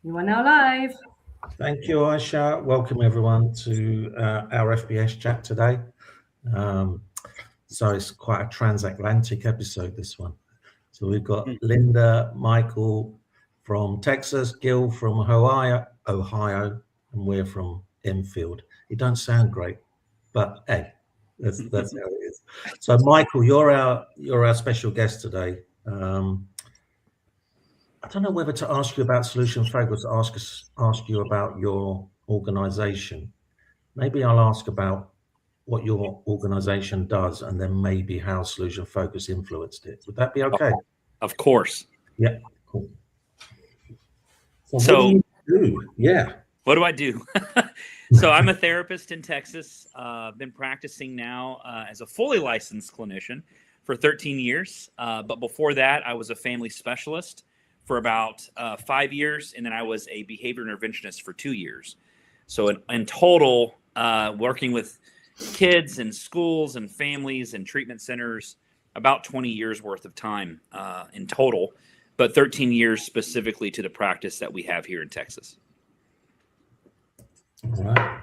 You are now live. Thank you, Ayse. Welcome everyone to our FBS Chat today. Um, so it's quite a transatlantic episode, this one. So we've got Linda, Michael from Texas, Gil from Ohio, and we're from Enfield. It don't sound great, but hey, that's how it is. So Michael, you're our special guest today. I don't know whether to ask you about Solution Focus, ask you about your organization. Maybe I'll ask about what your organization does and then maybe how Solution Focus influenced it. Would that be okay? Of course. Yeah, cool. So what So do you do? Yeah. what do I do? So I'm a therapist in Texas. Been practicing now as a fully licensed clinician for 13 years. But before that, I was a family specialist for about 5 years, and then I was a behavior interventionist for 2 years. So in total, working with kids and schools and families and treatment centers, about 20 years worth of time in total, but 13 years specifically to the practice that we have here in Texas. All right.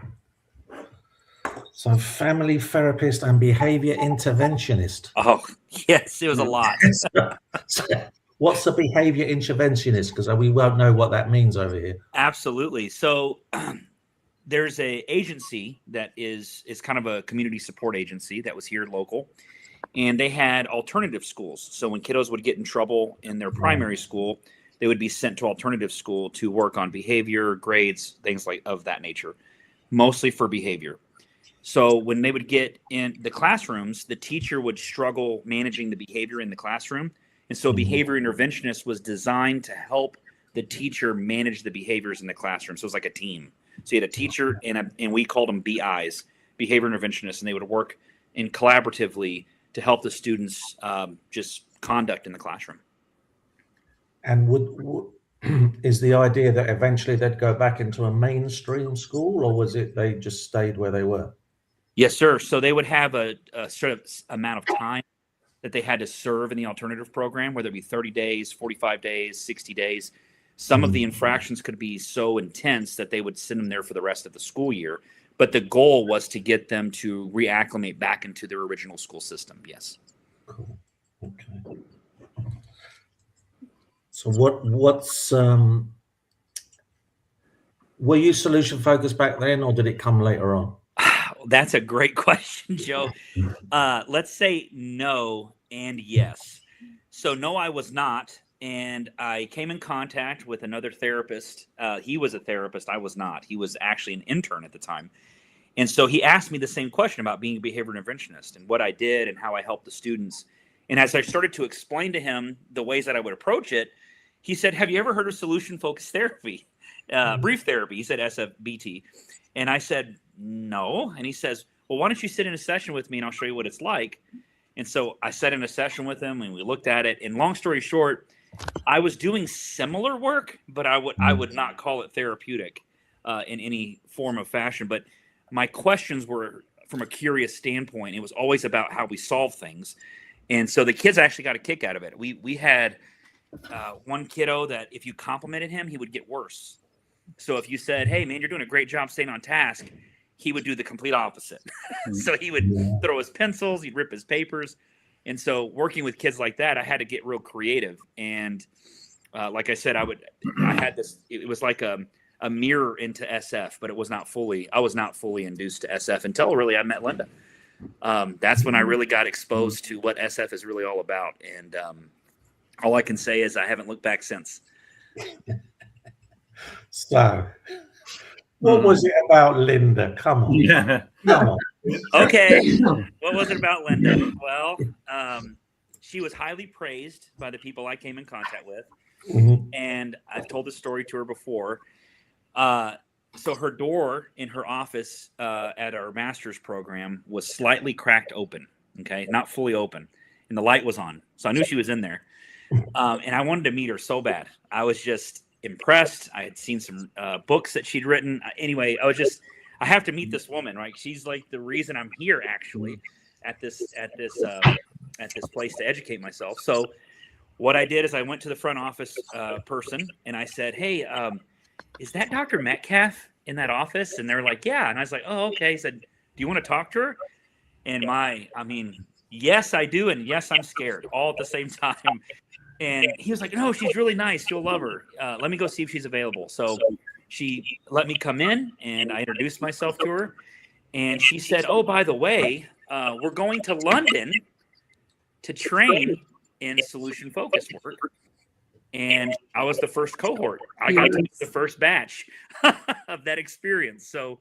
So family therapist and behavior interventionist. Oh, yes, it was a lot. So what's a behavior interventionist? Because we won't know what that means over here. Absolutely. So there's a agency that is kind of a community support agency that was here local, and they had alternative schools. So when kiddos would get in trouble in their primary school, they would be sent to alternative school to work on behavior, grades, things like of that nature, mostly for behavior. So when they would get in the classrooms, the teacher would struggle managing the behavior in the classroom. And so behavior interventionist was designed to help the teacher manage the behaviors in the classroom. So it was like a team. So you had a teacher and we called them BIs, behavior interventionists, and they would work in collaboratively to help the students just conduct in the classroom. And is the idea that eventually they'd go back into a mainstream school, or was it they just stayed where they were? Yes, sir. So they would have a sort of amount of time that they had to serve in the alternative program, whether it be 30 days, 45 days, 60 days. Some of the infractions could be so intense that they would send them there for the rest of the school year. But the goal was to get them to reacclimate back into their original school system. Yes. Cool. Okay. So what's were you solution focused back then, or did it come later on? That's a great question, Joe. Let's say no and yes. So no, I was not. And I came in contact with another therapist. He was a therapist. I was not. He was actually an intern at the time. And so he asked me the same question about being a behavior interventionist and what I did and how I helped the students. And as I started to explain to him the ways that I would approach it, he said, "Have you ever heard of solution-focused therapy? Brief therapy?" He said SFBT. And I said, "No." And he says, "Well, why don't you sit in a session with me and I'll show you what it's like." And so I sat in a session with him and we looked at it. And long story short, I was doing similar work, but I would not call it therapeutic in any form of fashion. But my questions were from a curious standpoint. It was always about how we solve things. And so the kids actually got a kick out of it. We had one kiddo that if you complimented him, he would get worse. So if you said, "Hey, man, you're doing a great job staying on task," he would do the complete opposite. So he would throw his pencils, he'd rip his papers. And so working with kids like that, I had to get real creative. And like I said, I had this, it was like a mirror into SF, but I was not fully induced to SF until really I met Linda. That's when I really got exposed to what SF is really all about. And all I can say is I haven't looked back since. So what was it about Linda? Come on. Yeah. Come on. Okay. What was it about Linda? Well, she was highly praised by the people I came in contact with. And I've told this story to her before. So her door in her office at our master's program was slightly cracked open. Okay. Not fully open. And the light was on. So I knew she was in there. And I wanted to meet her so bad. I was just impressed. I had seen some books that she'd written. Anyway, I have to meet this woman, right? She's like the reason I'm here actually at this place to educate myself. So what I did is I went to the front office person and I said, "Hey, is that Dr. Metcalf in that office? And they're like, yeah. And I was like, oh, okay. He said, do you want to talk to her? And yes, I do. And yes, I'm scared all at the same time. And he was like, no, she's really nice. You'll love her. Let me go see if she's available. So she let me come in, and I introduced myself to her. And she said, oh, by the way, we're going to London to train in solution focused work. And I was the first cohort. I got to be the first batch of that experience. So,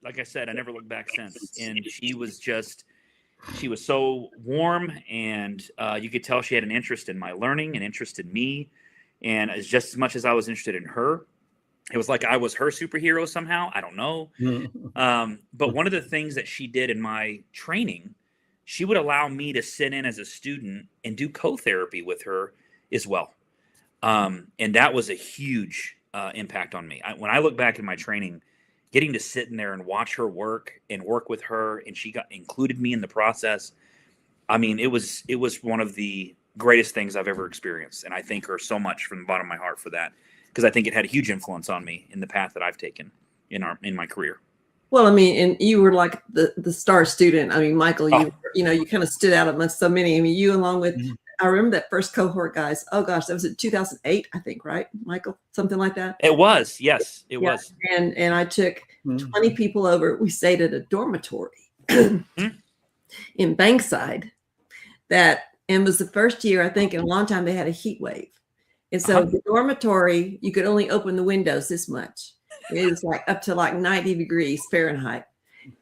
like I said, I never looked back since. And she was so warm, and you could tell she had an interest in my learning, an interest in me. And as just as much as I was interested in her, it was like I was her superhero somehow. I don't know. But one of the things that she did in my training, she would allow me to sit in as a student and do co-therapy with her as well. And that was a huge impact on me. When I look back at my training, getting to sit in there and watch her work and work with her, and she included me in the process. I mean, it was one of the greatest things I've ever experienced. And I thank her so much from the bottom of my heart for that, because I think it had a huge influence on me in the path that I've taken in my career. Well, I mean, and you were like the star student. I mean, Michael, you kind of stood out amongst so many. I mean, you along with, I remember that first cohort, guys. Oh gosh, that was in 2008, I think, right, Michael? Something like that. It was, yes, it was. And I took 20 people over. We stayed at a dormitory in Bankside. And was the first year, I think, in a long time they had a heat wave. And so the dormitory, you could only open the windows this much. It was like up to like 90 degrees Fahrenheit.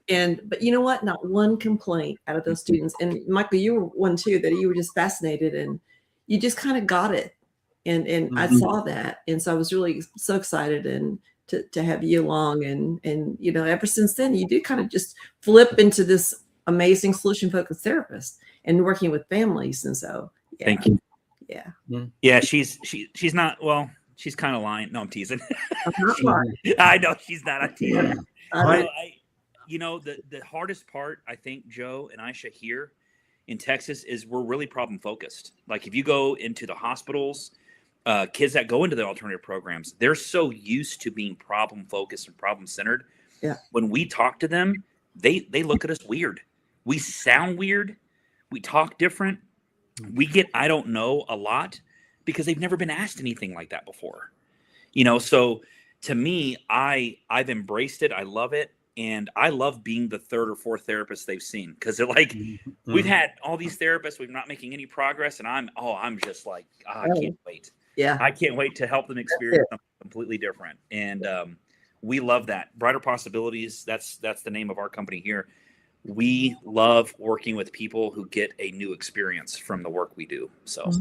But you know what? Not one complaint out of those students. And Michael, you were one too, that you were just fascinated and you just kind of got it. And I saw that. And so I was really so excited and to have you along. And you know, ever since then, you did kind of just flip into this amazing solution focused therapist and working with families. And so, yeah. Thank you. Yeah. Yeah. She's not, well, she's kind of lying. No, I'm teasing. I'm not lying. I know she's not. I'm teasing. Yeah. The hardest part, I think, Joe and Ayse here in Texas is we're really problem focused. Like if you go into the hospitals, kids that go into the alternative programs, they're so used to being problem focused and problem centered. Yeah. When we talk to them, they look at us weird. We sound weird. We talk different. We get, I don't know, a lot because they've never been asked anything like that before. So to me, I've embraced it. I love it. And I love being the third or fourth therapist they've seen, because they're like, we've had all these therapists, we're not making any progress. And I'm just like, I can't wait. Yeah. I can't wait to help them experience something completely different. And we love that. Brighter Possibilities. That's the name of our company here. We love working with people who get a new experience from the work we do. So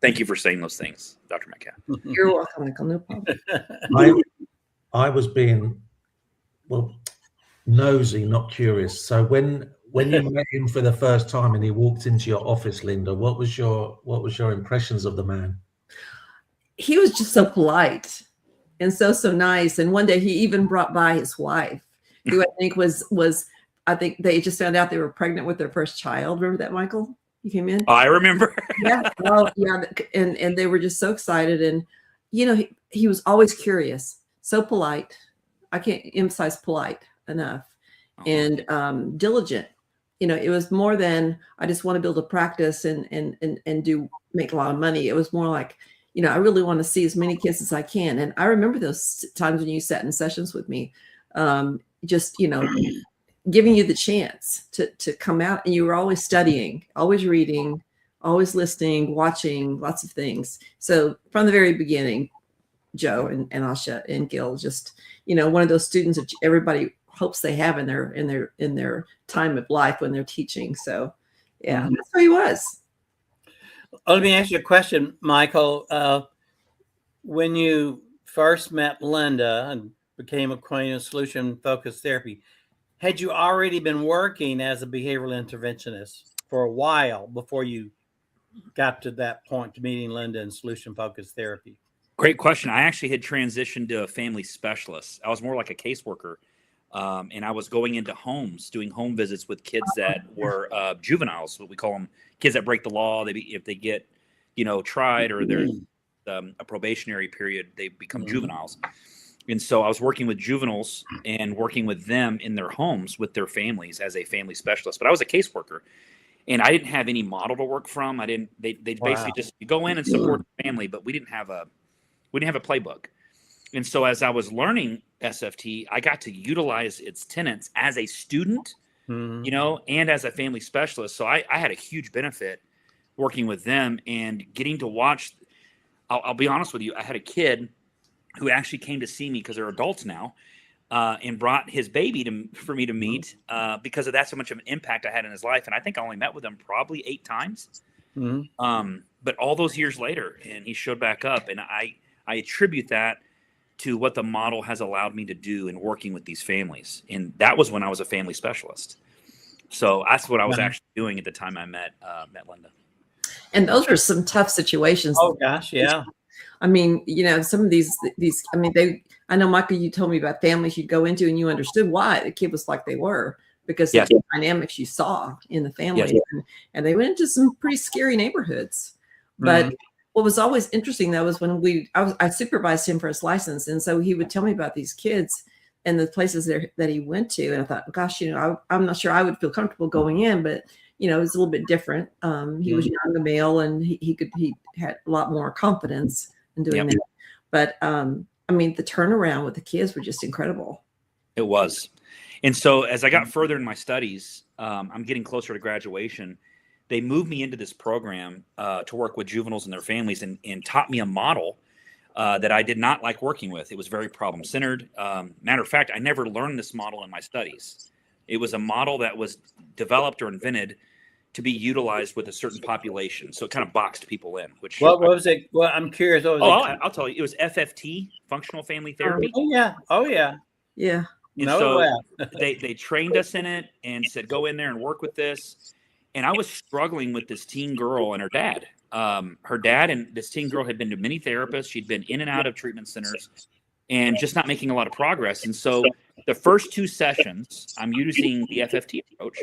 thank you for saying those things, Dr. Metcalf. You're welcome, Michael. No problem. I was being, nosy, not curious. So when you met him for the first time and he walked into your office, Linda, what was your impressions of the man? He was just so polite and so nice. And one day he even brought by his wife, who I think was I think they just found out they were pregnant with their first child. Remember that, Michael? You came in? I remember. Yeah. Well, yeah. And they were just so excited. And, he was always curious, so polite. I can't emphasize polite enough. And diligent. It was more than I just want to build a practice and make a lot of money. It was more like, I really want to see as many kids as I can. And I remember those times when you sat in sessions with me, giving you the chance to come out, and you were always studying, always reading, always listening, watching lots of things. So from the very beginning, Joe and Ayse and Gil, just, one of those students that everybody hopes they have in their time of life when they're teaching. So yeah, that's who he was. Let me ask you a question, Michael. When you first met Linda and became acquainted with solution-focused therapy, had you already been working as a behavioral interventionist for a while before you got to that point to meeting Linda in solution-focused therapy? Great question. I actually had transitioned to a family specialist. I was more like a caseworker, and I was going into homes, doing home visits with kids that were juveniles, what we call them, kids that break the law. If they get, tried, or a probationary period, they become juveniles. And so I was working with juveniles and working with them in their homes with their families as a family specialist. But I was a caseworker, and I didn't have any model to work from. They basically just go in and support the family, but we didn't have a playbook. And so as I was learning SFT, I got to utilize its tenets as a student, and as a family specialist. So I had a huge benefit working with them and getting to watch. I'll be honest with you. I had a kid who actually came to see me because they're adults now, and brought his baby for me to meet because of that's how much of an impact I had in his life. And I think I only met with him probably 8 times. But all those years later, and he showed back up, and I attribute that to what the model has allowed me to do in working with these families. And that was when I was a family specialist. So that's what I was actually doing at the time I met Linda. And those are some tough situations. Oh gosh, yeah. I mean, some of these, I know, Michael, you told me about families you'd go into and you understood why the kid was like they were because of the dynamics you saw in the family. And they went into some pretty scary neighborhoods. But what was always interesting, though, was when I supervised him for his license. And so he would tell me about these kids and the places that he went to. And I thought, gosh, I'm not sure I would feel comfortable going in, but it was a little bit different. He was young, a male, and he had a lot more confidence in doing that. But the turnaround with the kids were just incredible. It was. And so as I got further in my studies, I'm getting closer to graduation. They moved me into this program to work with juveniles and their families and taught me a model that I did not like working with. It was very problem-centered. Matter of fact, I never learned this model in my studies. It was a model that was developed or invented to be utilized with a certain population. So it kind of boxed people in. What was it? Well, I'm curious. I'll tell you. It was FFT, Functional Family Therapy. Oh, yeah. Yeah. And so they trained us in it and said, go in there and work with this. And I was struggling with this teen girl and her dad. Her dad and this teen girl had been to many therapists. She'd been in and out of treatment centers and just not making a lot of progress. And so the first 2 sessions, I'm using the FFT approach.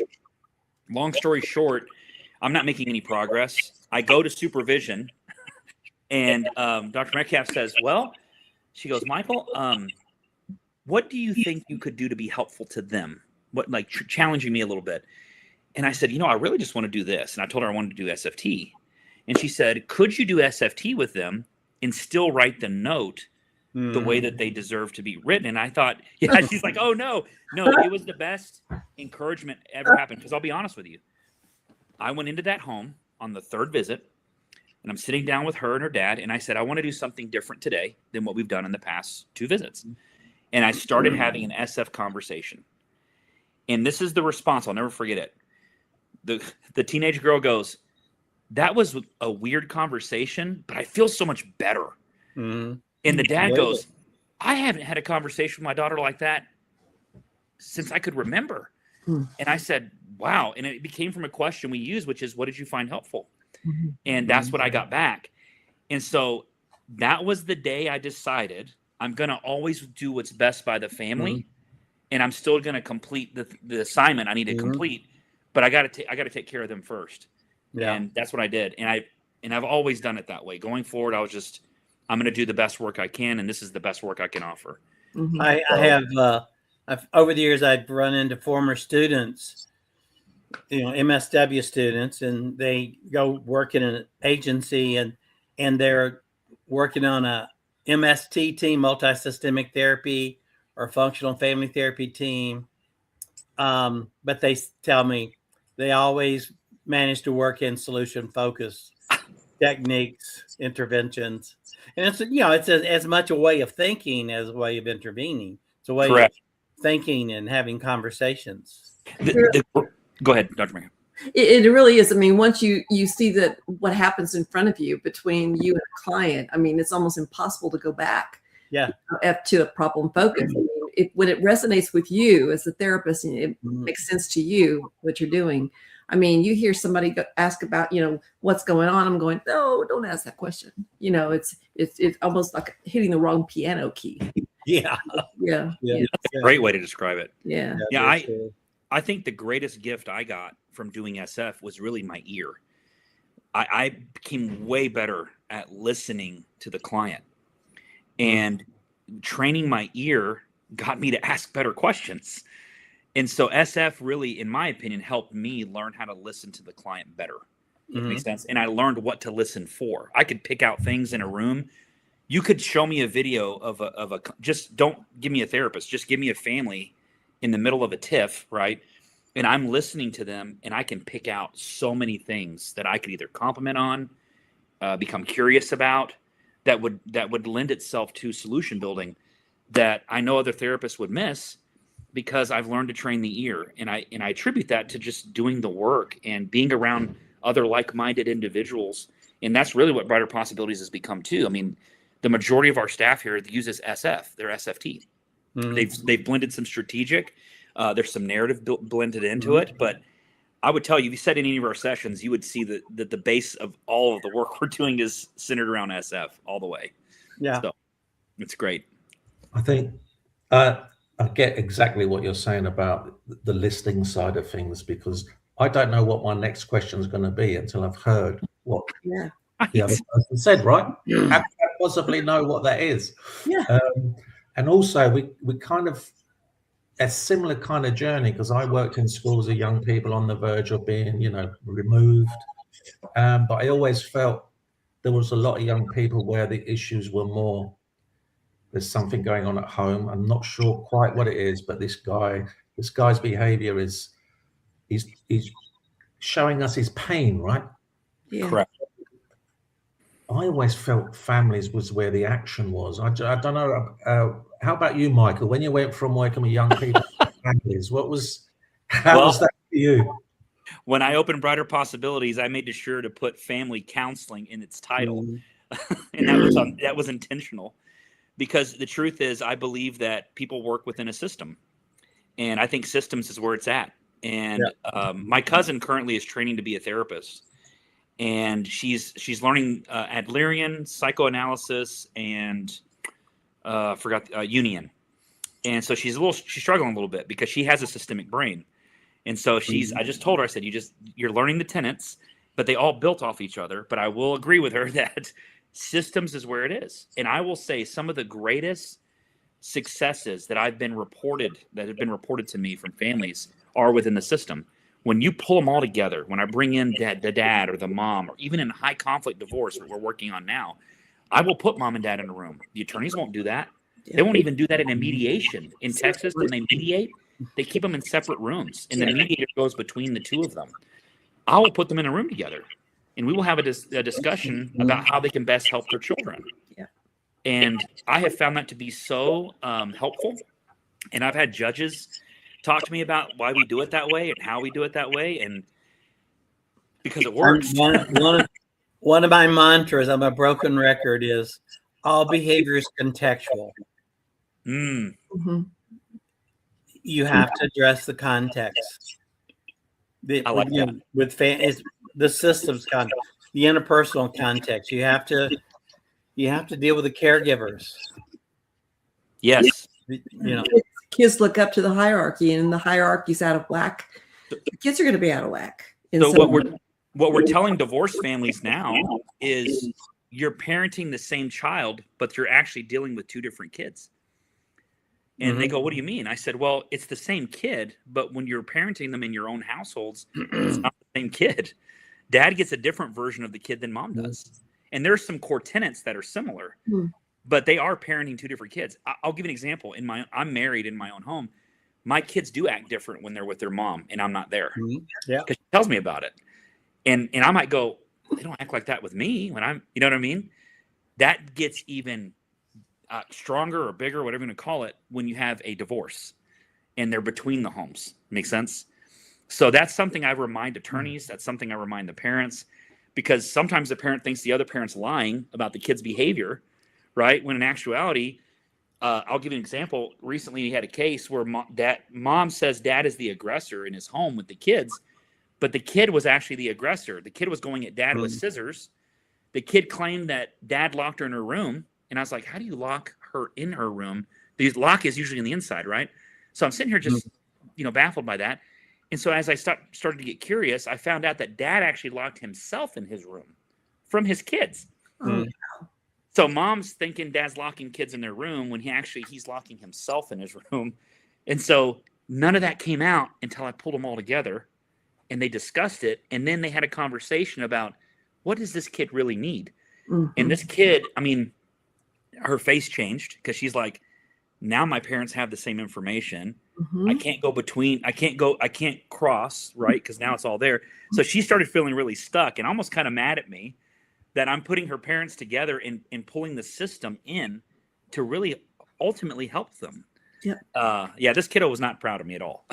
Long story short, I'm not making any progress. I go to supervision, and Dr. Metcalf says, well, she goes, Michael, what do you think you could do to be helpful to them? What, challenging me a little bit. And I said, I really just want to do this. And I told her I wanted to do SFT. And she said, could you do SFT with them and still write the note the way that they deserve to be written? And I thought, she's like, oh, no, it was the best encouragement ever happened. Because I'll be honest with you. I went into that home on the 3rd visit, and I'm sitting down with her and her dad. And I said, I want to do something different today than what we've done in the past 2 visits. And I started having an SF conversation. And this is the response. I'll never forget it. The teenage girl goes, that was a weird conversation, but I feel so much better. And the dad goes, I haven't had a conversation with my daughter like that since I could remember. And I said, wow. And it became from a question we use, which is, what did you find helpful? And that's what I got back. And so that was the day I decided I'm going to always do what's best by the family. And I'm still going to complete the assignment I need to complete. But I got to take care of them first. Yeah. And that's what I did. And I've always done it that way. Going forward, I'm going to do the best work I can. And this is the best work I can offer. I have, over the years, I've run into former students, MSW students, and they go work in an agency and they're working on a MST team, multisystemic therapy, or functional family therapy team. But they tell me they always manage to work in solution focused techniques, interventions. And it's as much a way of thinking as a way of intervening. It's a way Correct. of thinking and having conversations. Go ahead, Dr. Metcalf. It really is. I mean, once you see that what happens in front of you between you and a client, I mean, it's almost impossible to go back to a problem focus. I mean, when it resonates with you as a therapist and it makes sense to you, what you're doing. I mean, you hear somebody ask about, what's going on. I'm going, no, don't ask that question. It's almost like hitting the wrong piano key. Yeah. Yeah. That's a great way to describe it. Yeah. I think the greatest gift I got from doing SF was really my ear. I became way better at listening to the client, and training my ear got me to ask better questions. And so SF really, in my opinion, helped me learn how to listen to the client better. Makes sense. And I learned what to listen for. I could pick out things in a room. You could show me a video of a just don't give me a therapist, just give me a family in the middle of a tiff, right? And I'm listening to them, and I can pick out so many things that I could either compliment on, become curious about, that would lend itself to solution building that I know other therapists would miss, because I've learned to train the ear. And I attribute that to just doing the work and being around other like-minded individuals. And that's really what Brighter Possibilities has become too. I mean, the majority of our staff here uses SF, they're SFT. They've blended some strategic, there's some narrative blended into it, but I would tell you, if you said in any of our sessions, you would see that the base of all of the work we're doing is centered around SF all the way. Yeah. So it's great. I think I get exactly what you're saying about the listing side of things, because I don't know what my next question is going to be until I've heard what the other person said, right? How can I possibly know what that is? And also, we kind of a similar kind of journey, because I worked in schools of young people on the verge of being, removed. But I always felt there was a lot of young people where the issues were more, there's something going on at home. I'm not sure quite what it is, but this guy's behavior is, he's showing us his pain, right? Yeah. Correct. I always felt families was where the action was. I don't know. How about you, Michael? When you went from working with young people to families, how was that for you? When I opened Brighter Possibilities, I made sure to put family counseling in its title. And that was intentional, because the truth is, I believe that people work within a system, and I think systems is where it's at. And my cousin currently is training to be a therapist, and she's learning Adlerian psychoanalysis and Union. And so she's struggling a little bit because she has a systemic brain. And so I just told her, I said, you're learning the tenets, but they all built off each other. But I will agree with her that systems is where it is. And I will say some of the greatest successes that have been reported to me from families are within the system. When you pull them all together, when I bring in the dad or the mom, or even in high conflict divorce that we're working on now, I will put mom and dad in a room. The attorneys won't do that. They won't even do that in a mediation. In Texas, when they mediate, they keep them in separate rooms, and the mediator goes between the two of them. I will put them in a room together, and we will have a discussion about how they can best help their children. And I have found that to be so helpful. And I've had judges talk to me about why we do it that way and how we do it that way, and because it works. One of my mantras on my broken record is all behavior is contextual. You have to address the context. I like that. With the systems context, the interpersonal context. You have to deal with the caregivers. Yes. Kids look up to the hierarchy, and the hierarchy's out of whack. The kids are going to be out of whack. And so what we're telling divorced families now is you're parenting the same child, but you're actually dealing with two different kids. And they go, what do you mean? I said, well, it's the same kid, but when you're parenting them in your own households, it's not the same kid. Dad gets a different version of the kid than mom does. And there's some core tenets that are similar, but they are parenting two different kids. I'll give you an example. I'm married in my own home. My kids do act different when they're with their mom and I'm not there. Because she tells me about it. And I might go, they don't act like that with me when I'm, you know what I mean? That gets even stronger or bigger, whatever you want to call it, when you have a divorce and they're between the homes. Make sense? So that's something I remind attorneys. That's something I remind the parents, because sometimes the parent thinks the other parent's lying about the kid's behavior, right? When in actuality, I'll give you an example. Recently, we had a case where mom says dad is the aggressor in his home with the kids, but the kid was actually the aggressor. The kid was going at dad with scissors. The kid claimed that dad locked her in her room. And I was like, how do you lock her in her room? The lock is usually on the inside, right? So I'm sitting here just, baffled by that. And so as I started to get curious, I found out that dad actually locked himself in his room from his kids. Oh, So mom's thinking dad's locking kids in their room when he's locking himself in his room. And so none of that came out until I pulled them all together and they discussed it. And then they had a conversation about, what does this kid really need? mhm. And this kid, I mean, her face changed because she's like, now my parents have the same information. Mhm. I can't cross, right? Because now it's all there. So she started feeling really stuck and almost kind of mad at me that I'm putting her parents together and pulling the system in to really ultimately help them. Yep. Yeah, this kiddo was not proud of me at all.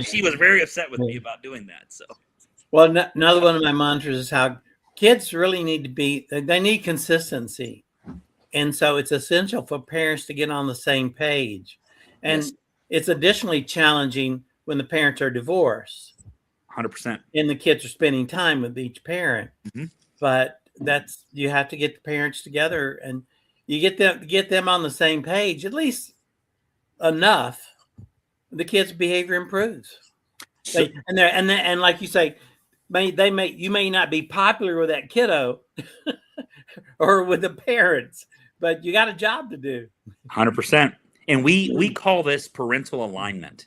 She was very upset with me about doing that. So, Well, another one of my mantras is how kids really they need consistency. And so it's essential for parents to get on the same page. And yes, it's additionally challenging when the parents are divorced 100%. and the kids are spending time with each parent. Mhm. But you have to get the parents together and you get them on the same page, at least enough, the kid's behavior improves. So, And like you say, you may not be popular with that kiddo or with the parents, but you got a job to do. 100%. And we call this parental alignment.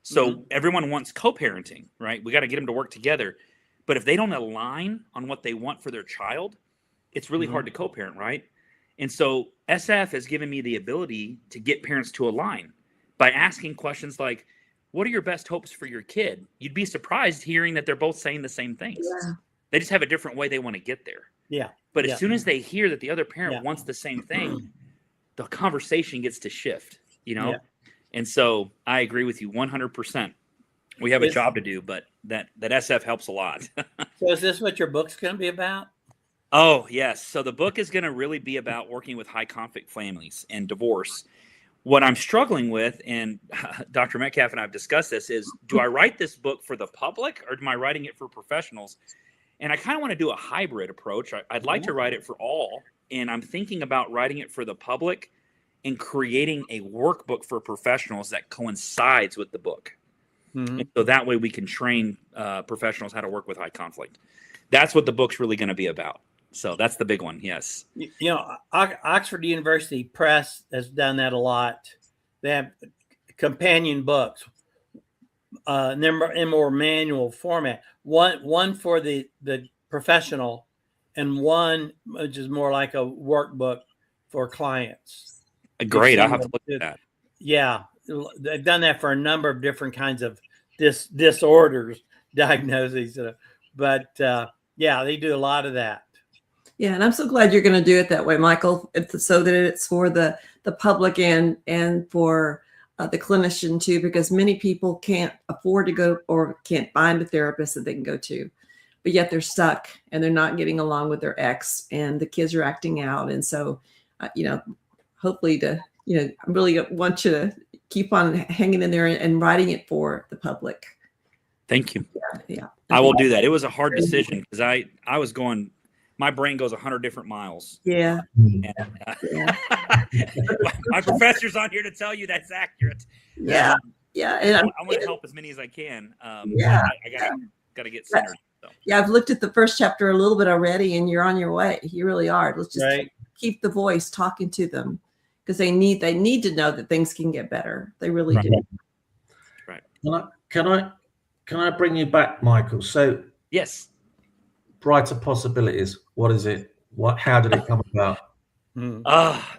So everyone wants co-parenting, right? We got to get them to work together. But if they don't align on what they want for their child, it's really hard to co-parent, right? And so SF has given me the ability to get parents to align by asking questions like, what are your best hopes for your kid? You'd be surprised hearing that they're both saying the same things. Yeah. They just have a different way they want to get there. Yeah. But as soon as they hear that the other parent wants the same thing, the conversation gets to shift, you know? Yeah. And so I agree with you 100%. We have a job to do, but that SF helps a lot. So is this what your book's going to be about? Oh, yes. So the book is going to really be about working with high conflict families and divorce. What I'm struggling with, and Dr. Metcalf and I have discussed this, is do I write this book for the public or am I writing it for professionals? And I kind of want to do a hybrid approach. I'd like to write it for all. And I'm thinking about writing it for the public and creating a workbook for professionals that coincides with the book. And so that way we can train professionals how to work with high conflict. That's what the book's really going to be about. So that's the big one. Yes. You know, Oxford University Press has done that a lot. They have companion books, and they're in more manual format. One for the professional, and one which is more like a workbook for clients. Great. I'll have to look at that. Yeah, they've done that for a number of different kinds of disorders, diagnoses. But yeah, they do a lot of that. Yeah, and I'm so glad you're going to do it that way, Michael, so that it's for the public and for the clinician too, because many people can't afford to go or can't find a therapist that they can go to, but yet they're stuck and they're not getting along with their ex and the kids are acting out. And so, hopefully I really want you to keep on hanging in there and writing it for the public. Thank you. Yeah. I will do that. It was a hard decision because I was going, my brain goes 100 different miles. Yeah. And, Yeah. my professor's on here to tell you that's accurate. Yeah. Yeah. And I want to help as many as I can. Yeah. I gotta get centered. So. Yeah. I've looked at the first chapter a little bit already and you're on your way. You really are. Let's just keep the voice talking to them because they need to know that things can get better. They really do. Right. Can I bring you back, Michael? So yes. Brighter Possibilities. What is it? How did it come about?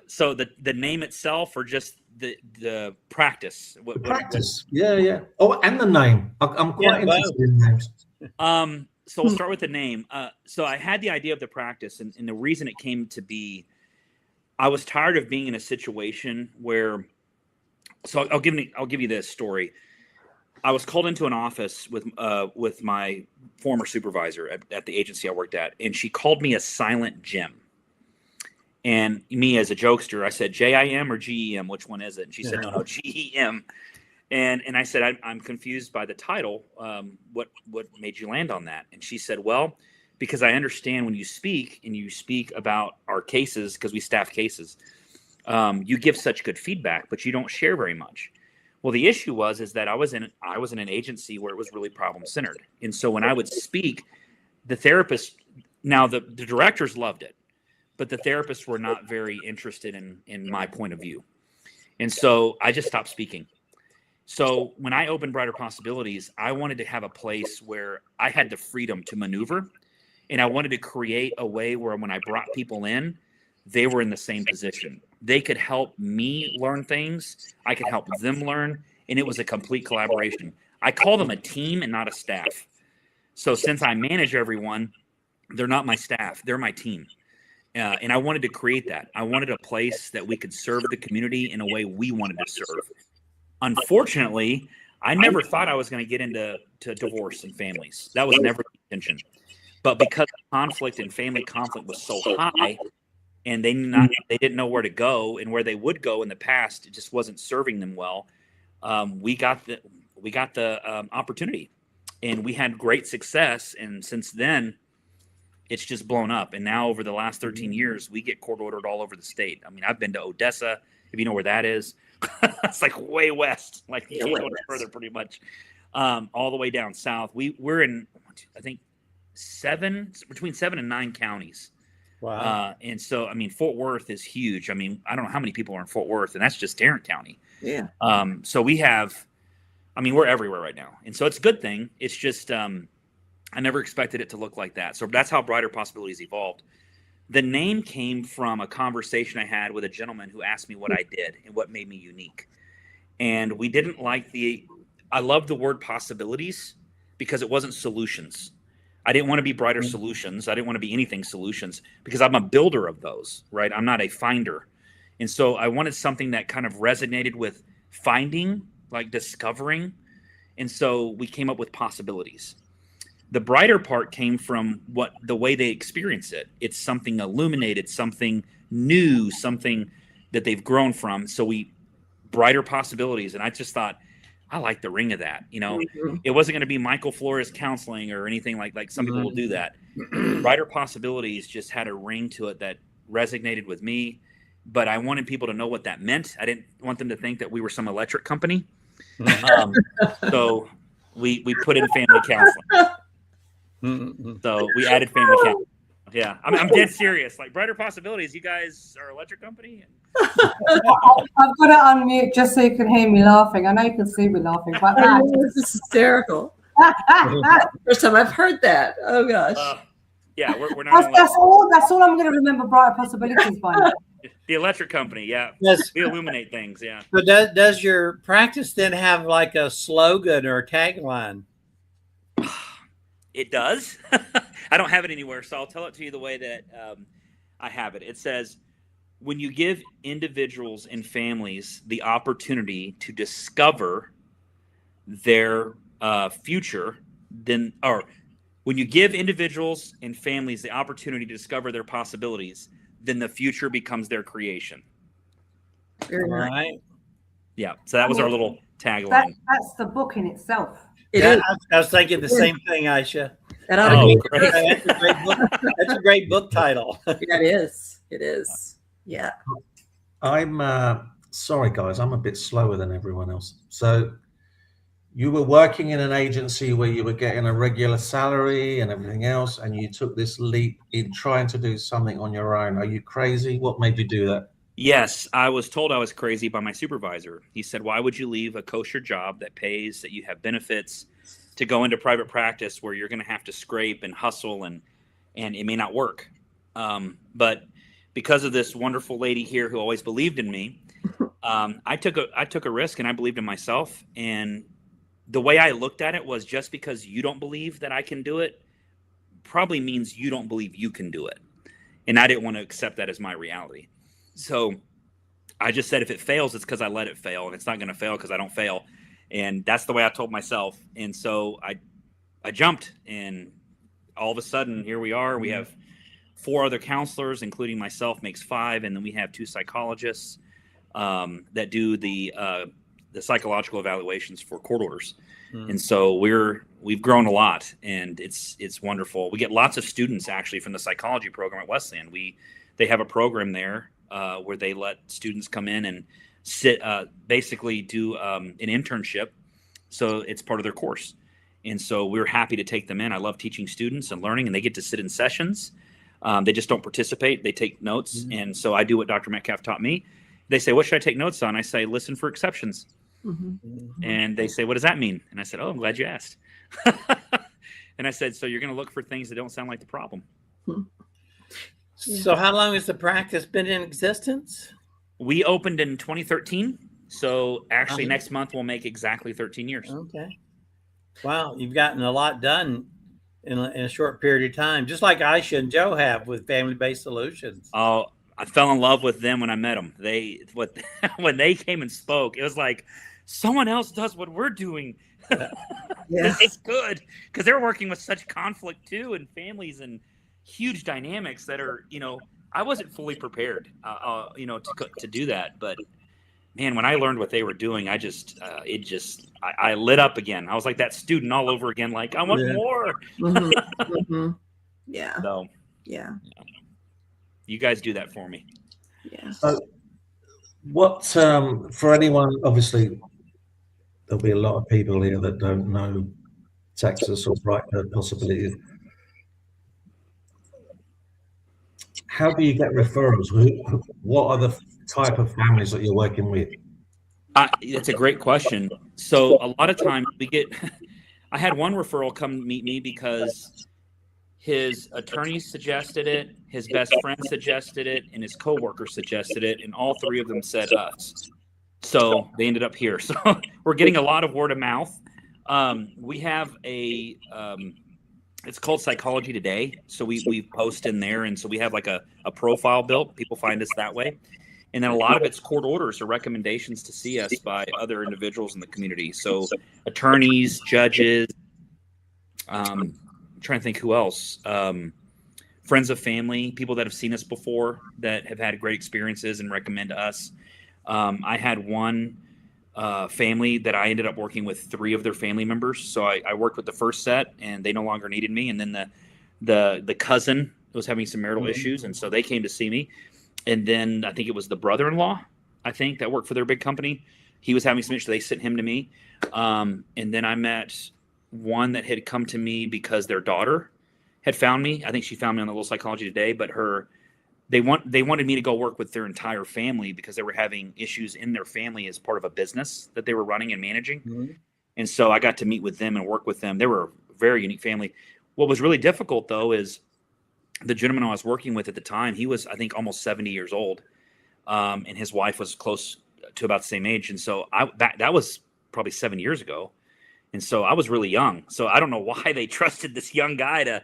So the name itself, or just the practice? Practice. Yeah. Oh, and the name. I'm quite interested in names. So we'll start with the name. So I had the idea of the practice, and the reason it came to be, I was tired of being in a situation where. So I'll give you this story. I was called into an office with my former supervisor at the agency I worked at, and she called me a silent Jim. And me as a jokester, I said, J-I-M or G-E-M, which one is it? And she said, no, G-E-M. And I said, I'm confused by the title. What made you land on that? And she said, well, because I understand when you speak and you speak about our cases, because we staff cases, you give such good feedback, but you don't share very much. Well, the issue is that I was in an agency where it was really problem centered. And so when I would speak, the therapist, now the directors loved it, but the therapists were not very interested in my point of view. And so I just stopped speaking. So when I opened Brighter Possibilities, I wanted to have a place where I had the freedom to maneuver. And I wanted to create a way where when I brought people in, they were in the same position. They could help me learn things. I could help them learn. And it was a complete collaboration. I call them a team and not a staff. So since I manage everyone, they're not my staff. They're my team. And I wanted to create that. I wanted a place that we could serve the community in a way we wanted to serve. Unfortunately, I never thought I was going to get into divorce and families. That was never the intention. But because conflict and family conflict was so high, and they didn't know where to go, and where they would go in the past, it just wasn't serving them well. We got the opportunity, and we had great success. And since then, it's just blown up. And now over the last 13 years, we get court ordered all over the state. I mean, I've been to Odessa, if you know where that is. It's like way west, like you can't go further pretty much, all the way down south. We're in, I think, between 7 and 9 counties. Wow. And so, I mean, Fort Worth is huge. I mean, I don't know how many people are in Fort Worth, and that's just Tarrant County. Yeah. So we're everywhere right now. And so it's a good thing. It's just, I never expected it to look like that. So that's how Brighter Possibilities evolved. The name came from a conversation I had with a gentleman who asked me what I did and what made me unique. And we didn't like I love the word possibilities because it wasn't solutions. I didn't want to be Brighter Solutions. I didn't want to be anything solutions because I'm a builder of those, right? I'm not a finder. And so I wanted something that kind of resonated with finding, like discovering. And so we came up with possibilities. The brighter part came from the way they experience it. It's something illuminated, something new, something that they've grown from. So brighter possibilities. And I just thought, I like the ring of that. You know, It wasn't going to be Michael Flores counseling or anything like some people will do that. Brighter Possibilities just had a ring to it that resonated with me. But I wanted people to know what that meant. I didn't want them to think that we were some electric company. So we put in family counseling. So we added family counseling. Yeah, I'm dead serious. Like Brighter Possibilities, you guys are an electric company? I've got to unmute just so you can hear me laughing. I know you can see me laughing, but This is hysterical. First time I've heard that. Oh gosh. Yeah, we're not. That's all I'm going to remember. Brighter Possibilities by now. The electric company. Yeah, Yes. we illuminate things. Yeah. So does your practice then have like a slogan or a tagline? It does. I don't have it anywhere, so I'll tell it to you the way that I have it. It says, when you give individuals and families the opportunity to discover their future, when you give individuals and families the opportunity to discover their possibilities, then the future becomes their creation. Very nice. Right. Yeah. So that was our little tagline. That's the book in itself. Yeah. I was thinking the same thing, Ayse. That ought to be great. That's a great book. That's a great book title. Yeah, it is. It is. Yeah. I'm sorry, guys. I'm a bit slower than everyone else. So you were working in an agency where you were getting a regular salary and everything else, and you took this leap in trying to do something on your own. Are you crazy? What made you do that? Yes, I was told I was crazy by my supervisor. He said, why would you leave a kosher job that pays, that you have benefits, to go into private practice where you're going to have to scrape and hustle and it may not work? But because of this wonderful lady here who always believed in me, I took a risk and I believed in myself. And the way I looked at it was, just because you don't believe that I can do it probably means you don't believe you can do it. And I didn't want to accept that as my reality. So I just said, if it fails, it's because I let it fail, and it's not going to fail because I don't fail. And that's the way I told myself. And so I jumped, and all of a sudden, here we are. We have 4 other counselors, including myself, makes 5. And then we have 2 psychologists that do the psychological evaluations for court orders. And so we've grown a lot, and it's wonderful. We get lots of students actually from the psychology program at Wesleyan. They have a program there where they let students come in and basically do an internship. So it's part of their course. And so we're happy to take them in. I love teaching students and learning, and they get to sit in sessions. They just don't participate. They take notes. And so I do what Dr. Metcalf taught me. They say, what should I take notes on? I say, listen for exceptions. And they say, what does that mean? And I said, oh, I'm glad you asked. And I said, so you're going to look for things that don't sound like the problem. So how long has the practice been in existence? We opened in 2013. So actually next month we'll make exactly 13 years. Okay. Wow. You've gotten a lot done in a short period of time, just like Ayse and Joe have with family-based solutions. Oh, I fell in love with them when I met them. When they came and spoke, it was like someone else does what we're doing. It's good because they're working with such conflict too, and families and huge dynamics that are, I wasn't fully prepared, to do that. But man, when I learned what they were doing, I lit up again. I was like that student all over again. Like, I want more. Yeah. So, yeah. You guys do that for me. Yeah. So what, for anyone, obviously, there'll be a lot of people here that don't know Texas or Brightburn possibilities. How do you get referrals? What are the type of families that you're working with? It's a great question. So a lot of times I had one referral come meet me because his attorney suggested it, his best friend suggested it, and his coworker suggested it, and all three of them said us. So they ended up here. So we're getting a lot of word of mouth. We have it's called Psychology Today. So we post in there. And so we have like a profile built. People find us that way. And then a lot of it's court orders or recommendations to see us by other individuals in the community. So attorneys, judges, I'm trying to think who else, friends of family, people that have seen us before that have had great experiences and recommend us. I had one family that I ended up working with 3 of their family members. So I worked with the first set and they no longer needed me. And then the cousin was having some marital issues. And so they came to see me. And then I think it was the brother-in-law, that worked for their big company. He was having some issues. They sent him to me. And then I met one that had come to me because their daughter had found me. I think she found me on the Little Psychology Today, but they wanted me to go work with their entire family because they were having issues in their family as part of a business that they were running and managing. And so I got to meet with them and work with them. They were a very unique family. What was really difficult though is the gentleman I was working with at the time, he was, I think, almost 70 years old. And his wife was close to about the same age. And so that was probably 7 years ago. And so I was really young. So I don't know why they trusted this young guy to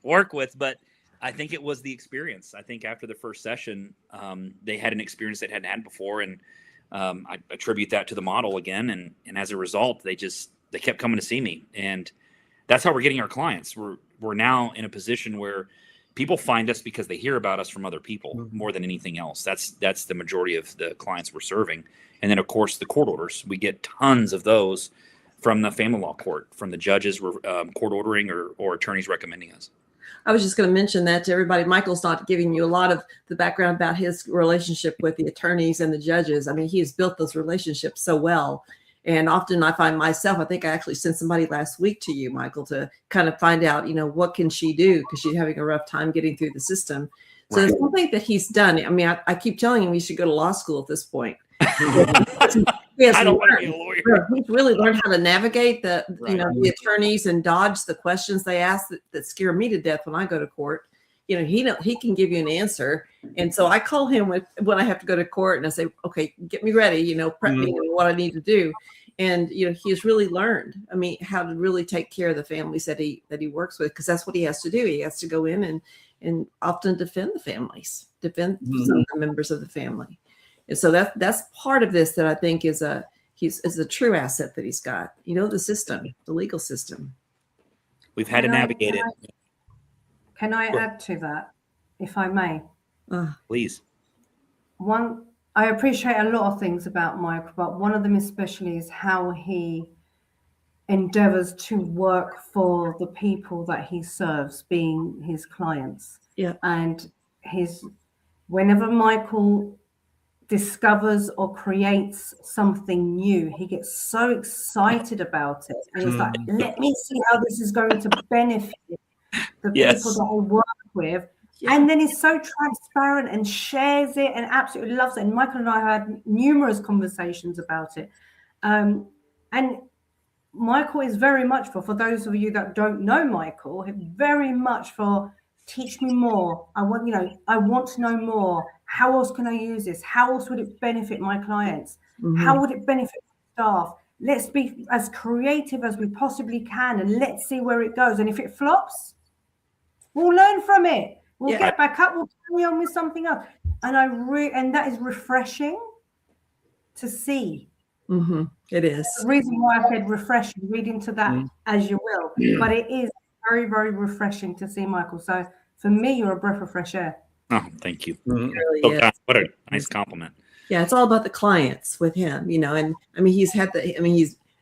work with, but I think it was the experience. I think after the first session, they had an experience they hadn't had before. And I attribute that to the model again. And as a result, they kept coming to see me. And that's how we're getting our clients. We're now in a position where people find us because they hear about us from other people more than anything else. That's the majority of the clients we're serving. And then, of course, the court orders. We get tons of those from the family law court, from the judges court ordering or attorneys recommending us. I was just going to mention that to everybody. Michael's not giving you a lot of the background about his relationship with the attorneys and the judges. I mean, he has built those relationships so well. And often I find myself, I think I actually sent somebody last week to you, Michael, to kind of find out, what can she do? Because she's having a rough time getting through the system. So there's something that he's done. I mean, I keep telling him he should go to law school at this point. I don't want to be a lawyer. He's really learned how to navigate the attorneys and dodge the questions they ask that scare me to death when I go to court. He can give you an answer. And so I call him when I have to go to court and I say, okay, get me ready, prep me on what I need to do. And, he's really learned, how to really take care of the families that he works with, because that's what he has to do. He has to go in and often defend the families, defend some of the members of the family. And so that's part of this that I think is a true asset that he's got, the system, the legal system. We've had to navigate it. Can I add to that, if I may? Please. I appreciate a lot of things about Michael, but one of them especially is how he endeavors to work for the people that he serves, being his clients. Yeah. And whenever Michael discovers or creates something new, he gets so excited about it. And he's like, let me see how this is going to benefit the Yes. people that I work with. And then is so transparent and shares it and absolutely loves it. And Michael and I had numerous conversations about it. And Michael is very much for those of you that don't know Michael, very much for teach me more. I want to know more. How else can I use this? How else would it benefit my clients? How would it benefit staff? Let's be as creative as we possibly can and let's see where it goes. And if it flops, we'll learn from it. We'll get back up. We'll carry on with something else. And and that is refreshing to see. It is. The reason why I said refreshing, read into that as you will. But it is very, very refreshing to see Michael. So for me, you're a breath of fresh air. Oh, thank you. Really is. What a nice compliment. Yeah, it's all about the clients with him, and I mean, he's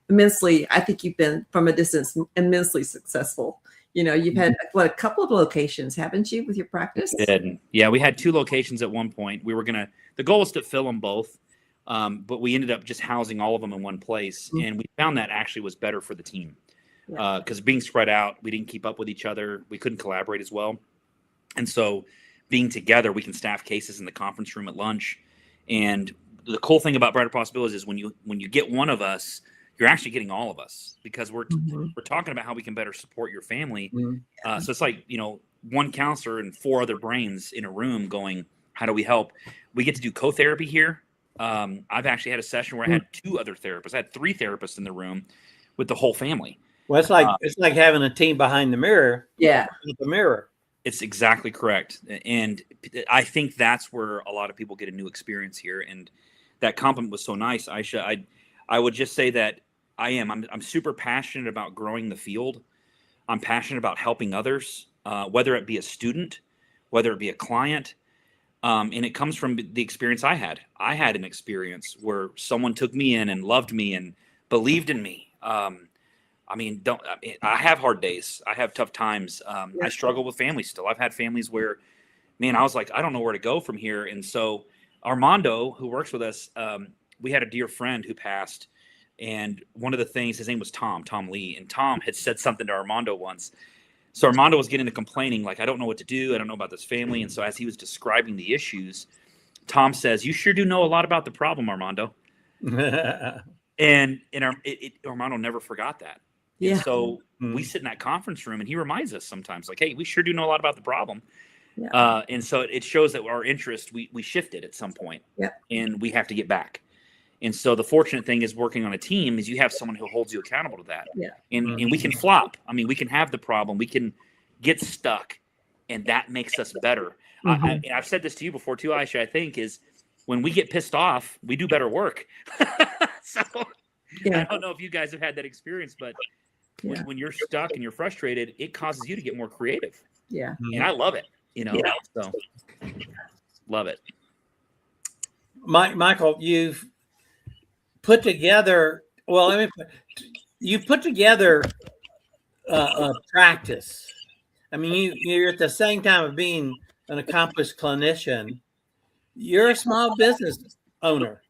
immensely, I think you've been from a distance immensely successful. You've had a couple of locations, haven't you, with your practice? We did. Yeah, we had 2 locations at one point. The goal was to fill them both. But we ended up just housing all of them in one place. And we found that actually was better for the team because being spread out, we didn't keep up with each other. We couldn't collaborate as well. And so being together, we can staff cases in the conference room at lunch. And the cool thing about Brighter Possibilities is when you get one of us, you're actually getting all of us because we're talking about how we can better support your family. So it's like, one counselor and 4 other brains in a room going, how do we help? We get to do co-therapy here. I've actually had a session where I had 2 other therapists. I had 3 therapists in the room with the whole family. Well, it's like having a team behind the mirror. Yeah. The mirror. It's exactly correct. And I think that's where a lot of people get a new experience here. And that compliment was so nice, Ayse. I would just say that I'm super passionate about growing the field. I'm passionate about helping others, whether it be a student, whether it be a client. And it comes from the experience I had. I had an experience where someone took me in and loved me and believed in me. I have hard days. I have tough times. I struggle with families still. I've had families where, I was like, I don't know where to go from here. And so Armando, who works with us, we had a dear friend who passed. And one of the things, his name was Tom Lee. And Tom had said something to Armando once. So Armando was getting to complaining, like, I don't know what to do. I don't know about this family. And so as he was describing the issues, Tom says, you sure do know a lot about the problem, Armando. and Armando never forgot that. Yeah. And so we sit in that conference room and he reminds us sometimes like, hey, we sure do know a lot about the problem. Yeah. And so it shows that our interest, we shifted at some point and we have to get back. And so the fortunate thing is working on a team is you have someone who holds you accountable to that. Yeah. And we can flop. I mean, we can have the problem. We can get stuck, and that makes us better. And I've said this to you before too, Ayse, I think, is when we get pissed off, we do better work. So I don't know if you guys have had that experience, but when you're stuck and you're frustrated, it causes you to get more creative. Yeah. And I love it, so love it. Michael, you've put together a practice. I mean, you're at the same time of being an accomplished clinician, you're a small business owner.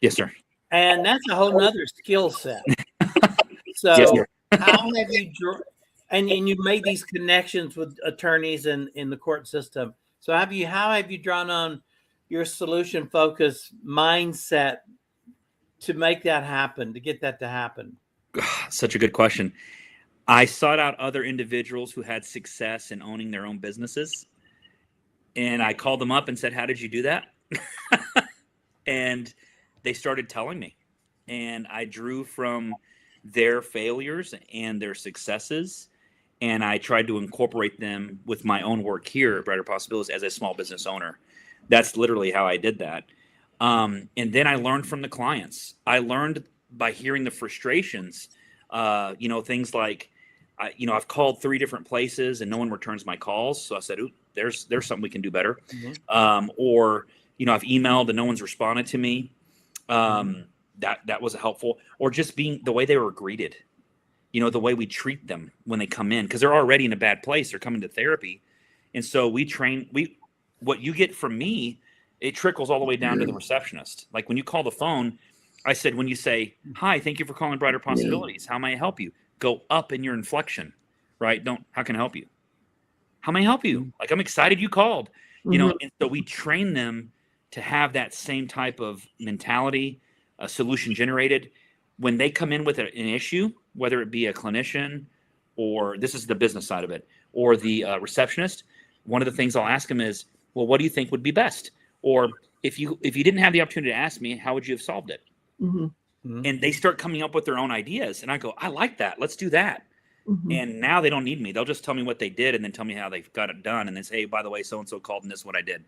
Yes, sir. And that's a whole nother skill set. So yes, how have you and you made these connections with attorneys in the court system. So how have you drawn on your solution focused mindset to make that happen, to get that to happen? Such a good question. I sought out other individuals who had success in owning their own businesses. And I called them up and said, how did you do that? And they started telling me. And I drew from their failures and their successes. And I tried to incorporate them with my own work here at Brighter Possibilities as a small business owner. That's literally how I did that. And then I learned from the clients. I learned by hearing the frustrations, things like, I've called 3 different places and no one returns my calls. So I said, ooh, there's something we can do better. Or, I've emailed and no one's responded to me. That was helpful. Or just being the way they were greeted, the way we treat them when they come in, because they're already in a bad place. They're coming to therapy. And so what you get from me, it trickles all the way down to the receptionist. Like when you call the phone, I said, when you say, hi, thank you for calling Brighter Possibilities. How may I help you? Go up in your inflection. right? How can I help you? How may I help you? Like, I'm excited you called, you know? And so we train them to have that same type of mentality, solution generated. When they come in with an issue, whether it be a clinician or this is the business side of it, or the receptionist, one of the things I'll ask them is, well, what do you think would be best? Or if you didn't have the opportunity to ask me, how would you have solved it? And they start coming up with their own ideas. And I go, I like that. Let's do that. And now they don't need me. They'll just tell me what they did and then tell me how they got it done. And then say, hey, by the way, so-and-so called and this is what I did.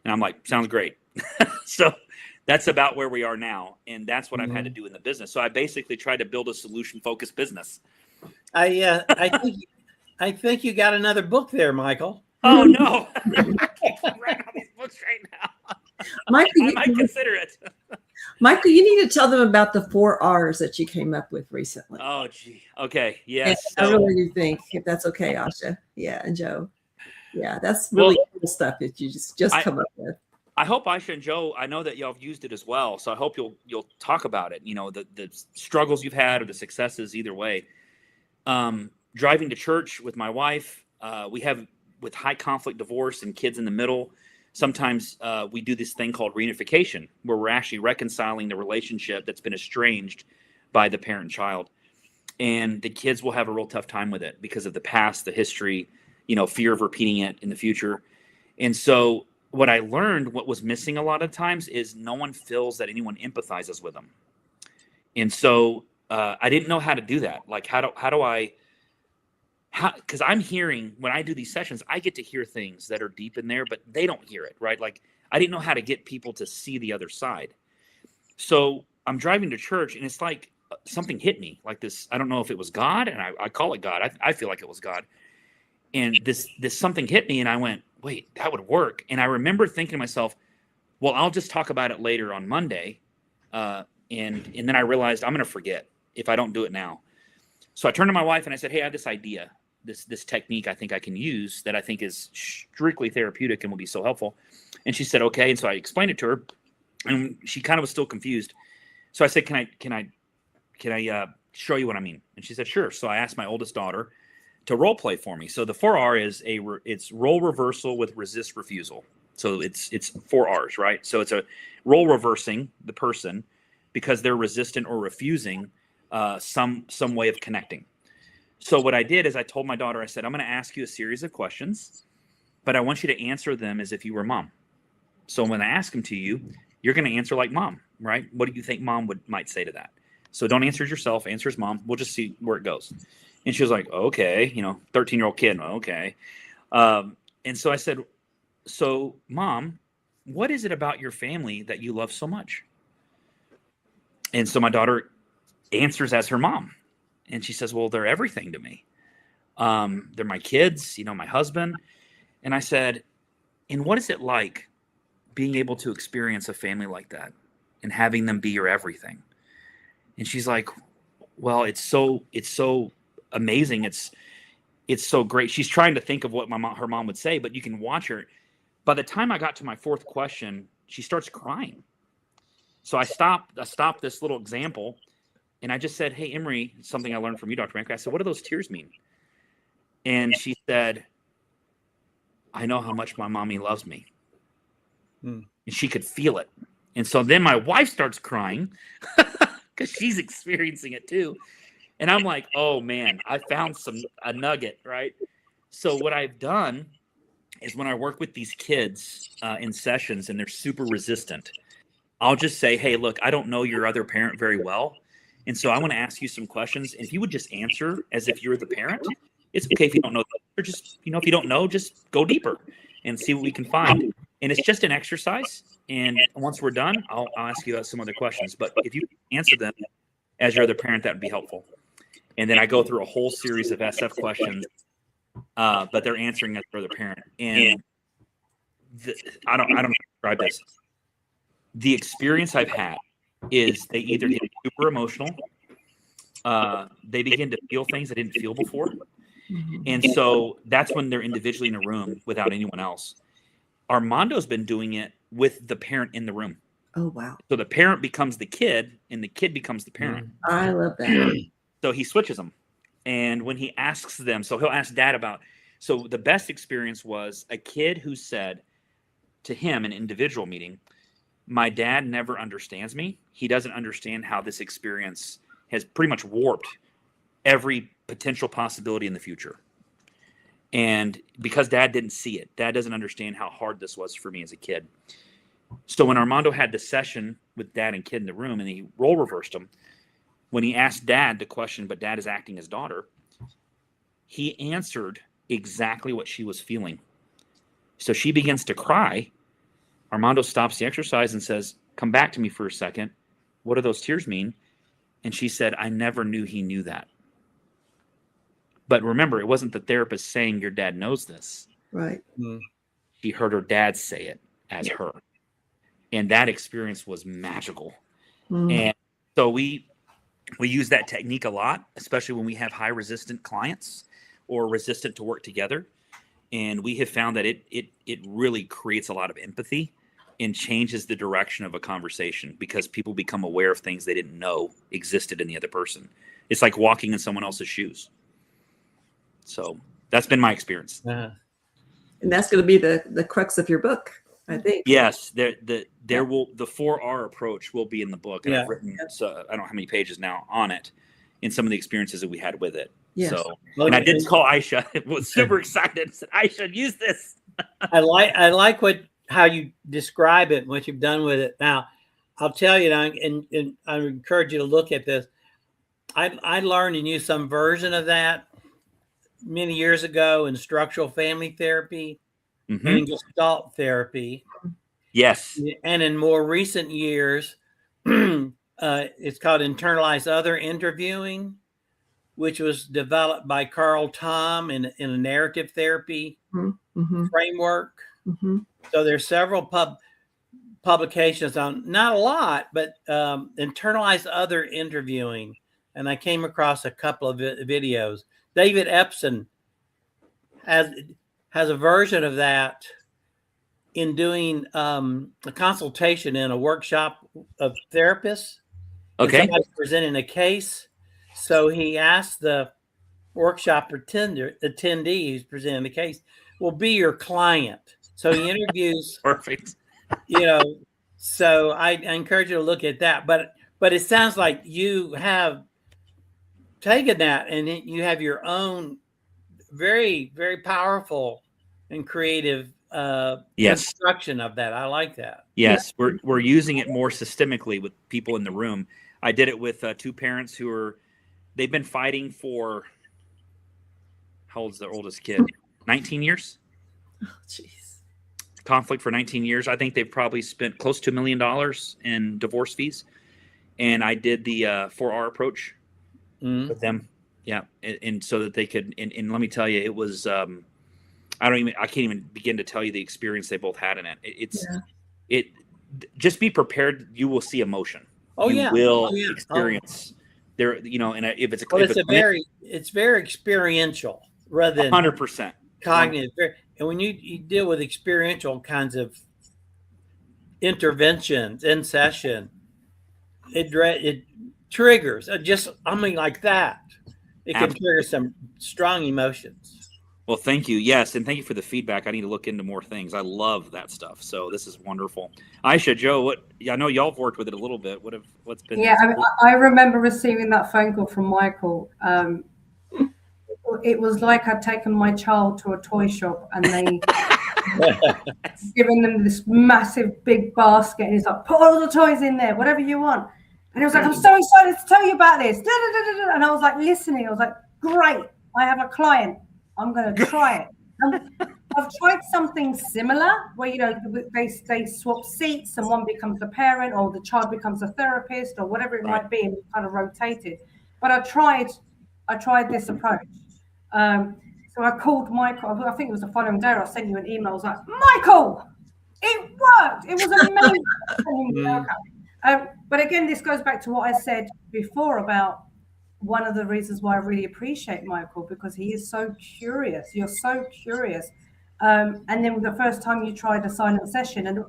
And I'm like, sounds great. So that's about where we are now. And that's what I've had to do in the business. So I basically tried to build a solution-focused business. I think you got another book there, Michael. Oh, no. I can't write all these books right now. Michael, I might consider it. Michael, you need to tell them about the 4 R's that you came up with recently. Oh, gee. Okay. Yes. I really do think, if that's okay, Ayse. Yeah, and Joe. Yeah, that's really cool stuff that you just come up with. I hope Ayse and Joe, I know that y'all have used it as well. So I hope you'll talk about it. You know, the struggles you've had or the successes either way. Driving to church with my wife, we have with high conflict divorce and kids in the middle. Sometimes we do this thing called reunification, where we're actually reconciling the relationship that's been estranged by the parent and child. And the kids will have a real tough time with it because of the past, the history, you know, fear of repeating it in the future. And so what I learned, what was missing a lot of times is no one feels that anyone empathizes with them. And so I didn't know how to do that. Like, because I'm hearing when I do these sessions, I get to hear things that are deep in there, but they don't hear it, right? Like, I didn't know how to get people to see the other side. So I'm driving to church and it's like something hit me like this. I don't know if it was God, and I call it God. I feel like it was God. And this something hit me and I went, wait, that would work. And I remember thinking to myself, well, I'll just talk about it later on Monday. And then I realized I'm going to forget if I don't do it now. So I turned to my wife and I said, hey, I have this idea, this technique I think I can use that I think is strictly therapeutic and will be so helpful. And she said, okay. And so I explained it to her and she kind of was still confused. So I said, can I show you what I mean? And she said, sure. So I asked my oldest daughter to role play for me. So the 4R is it's role reversal with resist refusal. So it's 4 R's, right? So it's a role reversing the person because they're resistant or refusing some way of connecting. So what I did is I told my daughter, I said, I'm going to ask you a series of questions, but I want you to answer them as if you were mom. So when I ask them to you, you're going to answer like mom, right? What do you think mom might say to that? So don't answer as yourself, answer as mom. We'll just see where it goes. And she was like, okay, 13-year-old kid. Okay. And so I said, so mom, what is it about your family that you love so much? And so my daughter answers as her mom. And she says, well, they're everything to me. They're my kids, my husband. And I said, and what is it like being able to experience a family like that and having them be your everything? And she's like, well, it's so amazing. It's so great. She's trying to think of what her mom would say, but you can watch her. By the time I got to my 4th question, she starts crying. So I stopped this little example and I just said, hey, Emery, something I learned from you, Dr. Manka. I said, what do those tears mean? And she said, I know how much my mommy loves me. And she could feel it. And so then my wife starts crying because she's experiencing it too. And I'm like, oh man, I found a nugget, right? So what I've done is when I work with these kids in sessions and they're super resistant, I'll just say, hey, look, I don't know your other parent very well. And so I want to ask you some questions. And if you would just answer as if you're the parent, it's okay if you don't know, or just, if you don't know, just go deeper and see what we can find. And it's just an exercise. And once we're done, I'll ask you some other questions. But if you answer them as your other parent, that would be helpful. And then I go through a whole series of SF questions, but they're answering as their other parent. And I don't describe this. The experience I've had is they either get super emotional, they begin to feel things they didn't feel before. And so that's when they're individually in a room without anyone else. Armando's been doing it with the parent in the room. Oh, wow. So the parent becomes the kid and the kid becomes the parent. I love that. So he switches them. And when he asks them, so he'll ask dad about, so the best experience was a kid who said to him in an individual meeting, my dad never understands me. He doesn't understand how this experience has pretty much warped every potential possibility in the future. And because dad didn't see it, dad doesn't understand how hard this was for me as a kid. So when Armando had the session with dad and kid in the room and he role reversed him, when he asked dad the question, but dad is acting as daughter, he answered exactly what she was feeling. So she begins to cry. Armando stops the exercise and says, come back to me for a second. What do those tears mean? And she said, I never knew he knew that. But remember, it wasn't the therapist saying your dad knows this. Right. She heard her dad say it as her. And that experience was magical. And so we use that technique a lot, especially when we have high resistant clients or resistant to work together. And we have found that it really creates a lot of empathy and changes the direction of a conversation because people become aware of things they didn't know existed in the other person. It's like walking in someone else's shoes. So that's been my experience. And that's going to be the crux of your book, I think. Yes, there will, the 4R approach will be in the book, and Yeah. I've written, so I don't know how many pages now on it, in some of the experiences that we had with it. Yes. So, and I did call Ayse. I was super excited. Said, Ayse, use this. I like how you describe it and what you've done with it. Now, I'll tell you now, and I encourage you to look at this. I learned and used some version of that many years ago in structural family therapy and Gestalt therapy. Yes. And in more recent years, it's called internalized other interviewing, which was developed by Carl Tom in a narrative therapy framework. So there's several publications on, not a lot, but internalized other interviewing. And I came across a couple of videos. David Epson has a version of that in doing a consultation in a workshop of therapists. Okay. Somebody's presenting a case. So he asked the workshop attendee who's presenting the case, will be your client. So he interviews. Perfect. So I encourage you to look at that. But it sounds like you have taken that and you have your own very, very powerful and creative construction of that. I like that. Yes, we're using it more systemically with people in the room. I did it with two parents they've been fighting for, how old's their oldest kid? 19 years? Oh, jeez. Conflict for 19 years. I think they've probably spent close to $1 million in divorce fees. And I did the 4R approach with them. Yeah. And so that they could, and let me tell you, it was, I can't even begin to tell you the experience they both had in it. Just be prepared. You will see emotion. You will experience there, and if it's it's very experiential rather than 100% cognitive. And when you deal with experiential kinds of interventions in session, it triggers like that. It can trigger some strong emotions. Well, thank you. Yes. And thank you for the feedback. I need to look into more things. I love that stuff. So this is wonderful. Ayse, Joe, I know y'all have worked with it a little bit. What's been? Yeah, I remember receiving that phone call from Michael. It was like I'd taken my child to a toy shop and they given them this massive big basket. And he's like, put all the toys in there, whatever you want. And he was like, I'm so excited to tell you about this. And I was like listening. I was like, great, I have a client. I'm going to try it. I've tried something similar where, they swap seats and one becomes the parent or the child becomes a therapist or whatever it might be, and we kind of rotated. But I tried this approach. So I called Michael. I think it was the following day. I sent you an email. I was like, Michael, it worked. It was amazing. But again, this goes back to what I said before about one of the reasons why I really appreciate Michael, because he is so curious. You're so curious. And then the first time you tried a silent session, and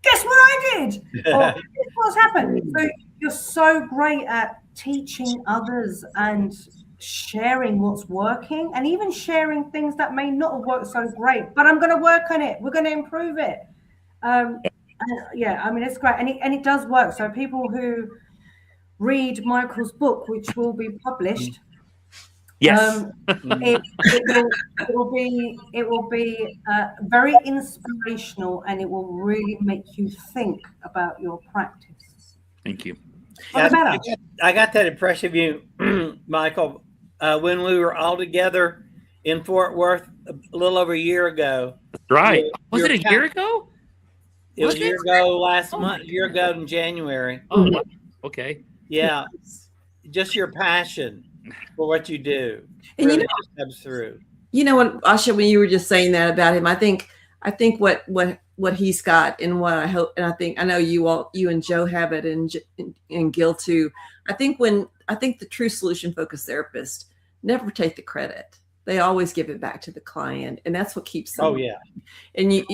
guess what I did? Or guess what's happened? So you're so great at teaching others and sharing what's working and even sharing things that may not have worked so great, but I'm going to work on it. We're going to improve it. And yeah, I mean, it's great. And it does work. So people who read Michael's book, which will be published, Yes. it will be very inspirational, and it will really make you think about your practice. Thank you. Yeah, I got that impression of you, Michael, when we were all together in Fort Worth a little over a year ago. That's right. Was it a year ago? It was a year ago last month, a year ago in January. Oh, wow. Okay. Yeah. Just your passion for what you do. And really comes through. You know what, Ayse, when you were just saying that about him, I think what he's got, and what I hope, and I know you and Joe have it, and Gil too. I think the true solution focused therapist never take the credit. They always give it back to the client, and that's what keeps them. Oh yeah. And you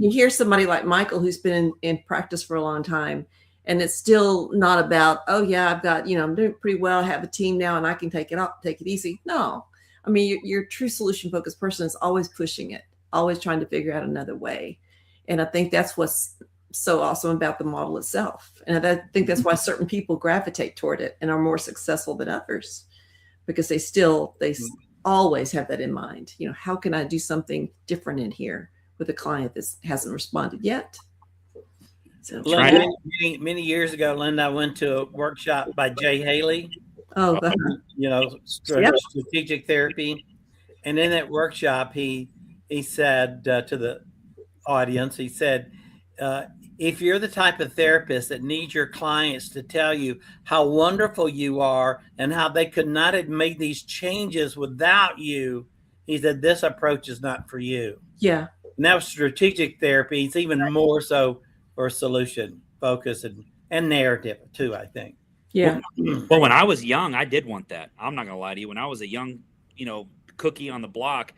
hear somebody like Michael, who's been in practice for a long time, and it's still not about, oh yeah, I've got, I'm doing pretty well, I have a team now, and I can take it easy. No, I mean, your true solution focused person is always pushing it, always trying to figure out another way. And I think that's what's so awesome about the model itself. And I think that's why certain people gravitate toward it and are more successful than others, because they always have that in mind. How can I do something different in here with a client that hasn't responded yet? So, Linda, many years ago, Linda, I went to a workshop by Jay Haley. Oh, strategic therapy. And in that workshop, he said to the audience, he said, if you're the type of therapist that needs your clients to tell you how wonderful you are and how they could not have made these changes without you, he said, this approach is not for you. Yeah. And that was strategic therapy. It's even more so for solution focus and narrative too, I think. Yeah. Well, when I was young, I did want that. I'm not going to lie to you. When I was a young, cookie on the block,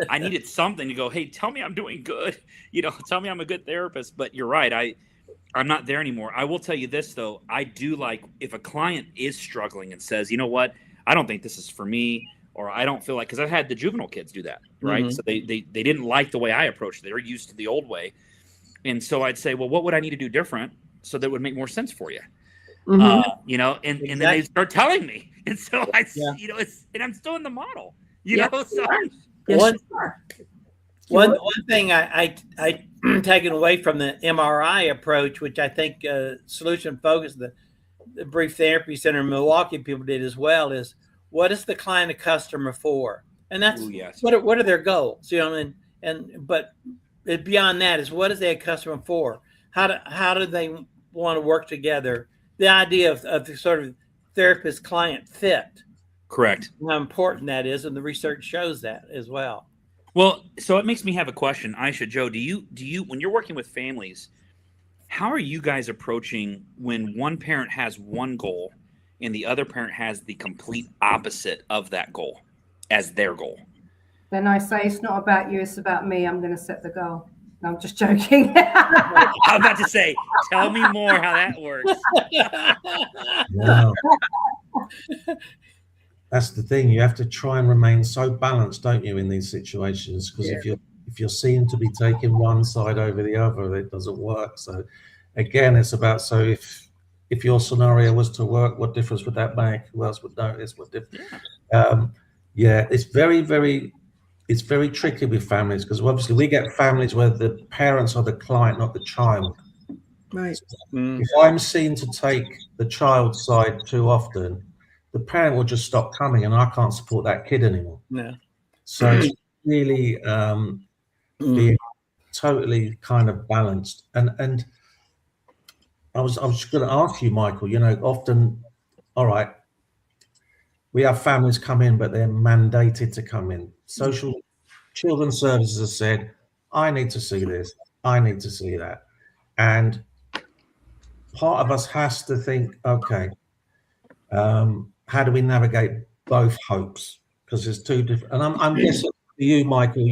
I needed something to go, hey, tell me I'm doing good. Tell me I'm a good therapist. But you're right. I'm not there anymore. I will tell you this, though. I do like if a client is struggling and says, you know what, I don't think this is for me, or I don't feel like, because I've had the juvenile kids do that, right? Mm-hmm. So they didn't like the way I approached it. They were used to the old way. And so I'd say, well, what would I need to do different so that would make more sense for you? Mm-hmm. And then they start telling me. And so and I'm still in the model, so. One thing I taken away from the MRI approach, which I think solution focus, the brief therapy center in Milwaukee people did as well, is what is the client a customer for? And that's what are their goals, but beyond that is what is they a customer for? How do they want to work together? The idea of the sort of therapist client fit. Correct. How important that is, and the research shows that as well. Well, so it makes me have a question, Ayse, Joe. Do you when you're working with families, how are you guys approaching when one parent has one goal and the other parent has the complete opposite of that goal as their goal? Then I say, it's not about you, it's about me. I'm going to set the goal. No, I'm just joking. I'm about to say, tell me more how that works. Wow. That's the thing. You have to try and remain so balanced, don't you, in these situations? Because if you're seen to be taking one side over the other, it doesn't work. So again, it's about, so if your scenario was to work, what difference would that make? Who else would notice? What difference? It's it's very tricky with families, because obviously we get families where the parents are the client, not the child. Right. If I'm seen to take the child's side too often, the parent will just stop coming, and I can't support that kid anymore. No. So it's really being totally kind of balanced. And I was going to ask you, Michael, often, all right, we have families come in, but they're mandated to come in. Social children's services have said, I need to see this, I need to see that. And part of us has to think, okay, how do we navigate both hopes? Because there's two different, and I'm guessing for you, Michael,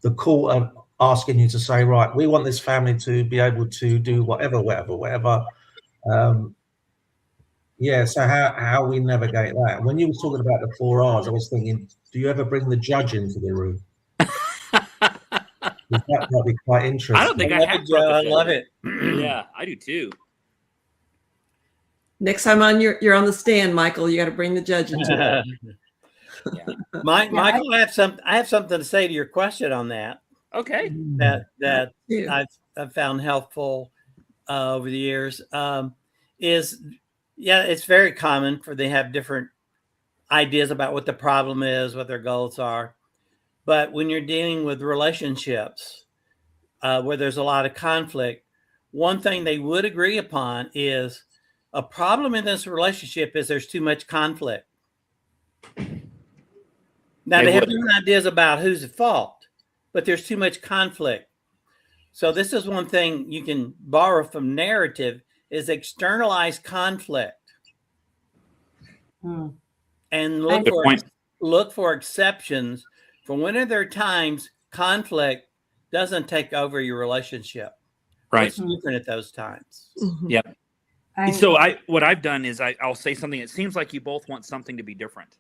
the call of asking you to say, right, we want this family to be able to do whatever. Yeah, so how we navigate that? When you were talking about the 4 R's, I was thinking, do you ever bring the judge into the room? That might be quite interesting. I don't think I love have. it, Joe. I love it. Yeah, I do too. Next time you're on the stand, Michael, you got to bring the judge into it. Michael, I have something to say to your question on that. Okay. That Yeah. I've found helpful over the years. It's very common for they have different ideas about what the problem is, what their goals are. But when you're dealing with relationships where there's a lot of conflict, one thing they would agree upon is a problem in this relationship is there's too much conflict. Now, they have different ideas about who's at fault, but there's too much conflict. So this is one thing you can borrow from narrative is externalize conflict. And look for exceptions for when there are times conflict doesn't take over your relationship. Right. It's different at those times. Mhm. Yep. So what I've done is I'll say something. It seems like you both want something to be different.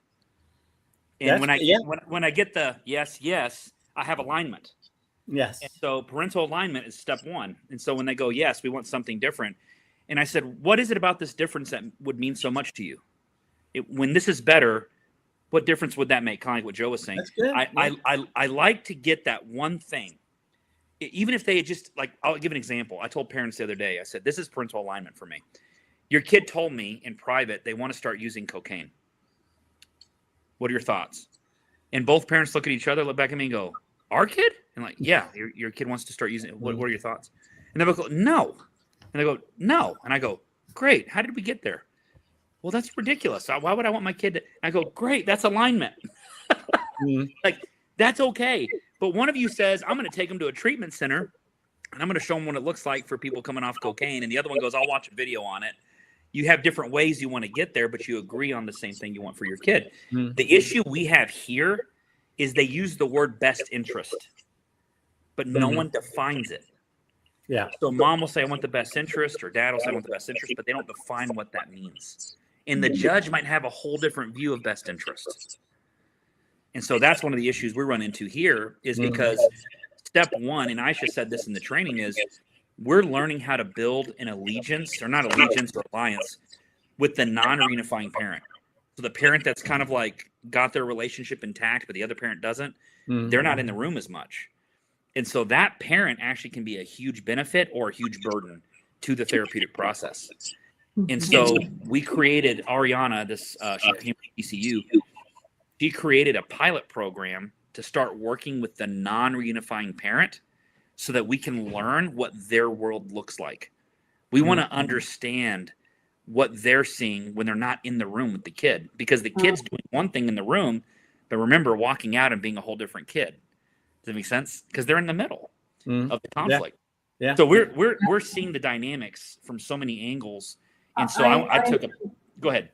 And when I get the yes, I have alignment. Yes. And so parental alignment is step one. And so when they go, yes, we want something different. And I said, what is it about this difference that would mean so much to you? When this is better, what difference would that make? Kind of like what Joe was saying. That's good. I like to get that one thing. Even if they just I'll give an example. I told parents the other day, I said, this is parental alignment for me. Your kid told me in private they want to start using cocaine. What are your thoughts? And both parents look at each other, look back at me and go, our kid? And yeah, your kid wants to start using it. What are your thoughts? And they go, no. And I go, no. And I go, great. How did we get there? Well, that's ridiculous. Why would I want my kid to? I go, great. That's alignment. That's okay. But one of you says, I'm going to take them to a treatment center and I'm going to show them what it looks like for people coming off cocaine. And the other one goes, I'll watch a video on it. You have different ways you want to get there, but you agree on the same thing you want for your kid. The issue we have here is they use the word best interest, but no one defines it. Yeah. So mom will say, I want the best interest, or dad will say, I want the best interest, but they don't define what that means. And the judge might have a whole different view of best interest. And so that's one of the issues we run into here is because step one, and Ayse said this in the training, is we're learning how to build an allegiance, or not allegiance, or alliance with the non-reunifying parent. So the parent that's kind of got their relationship intact, but the other parent doesn't, they're not in the room as much. And so that parent actually can be a huge benefit or a huge burden to the therapeutic process. And so we created Ariana, she came from ECU. She created a pilot program to start working with the non-reunifying parent so that we can learn what their world looks like. We want to understand what they're seeing when they're not in the room with the kid, because the kid's doing one thing in the room, but remember walking out and being a whole different kid. Does that make sense? Because they're in the middle of the conflict. Yeah. So we're seeing the dynamics from so many angles. And so I took a go ahead.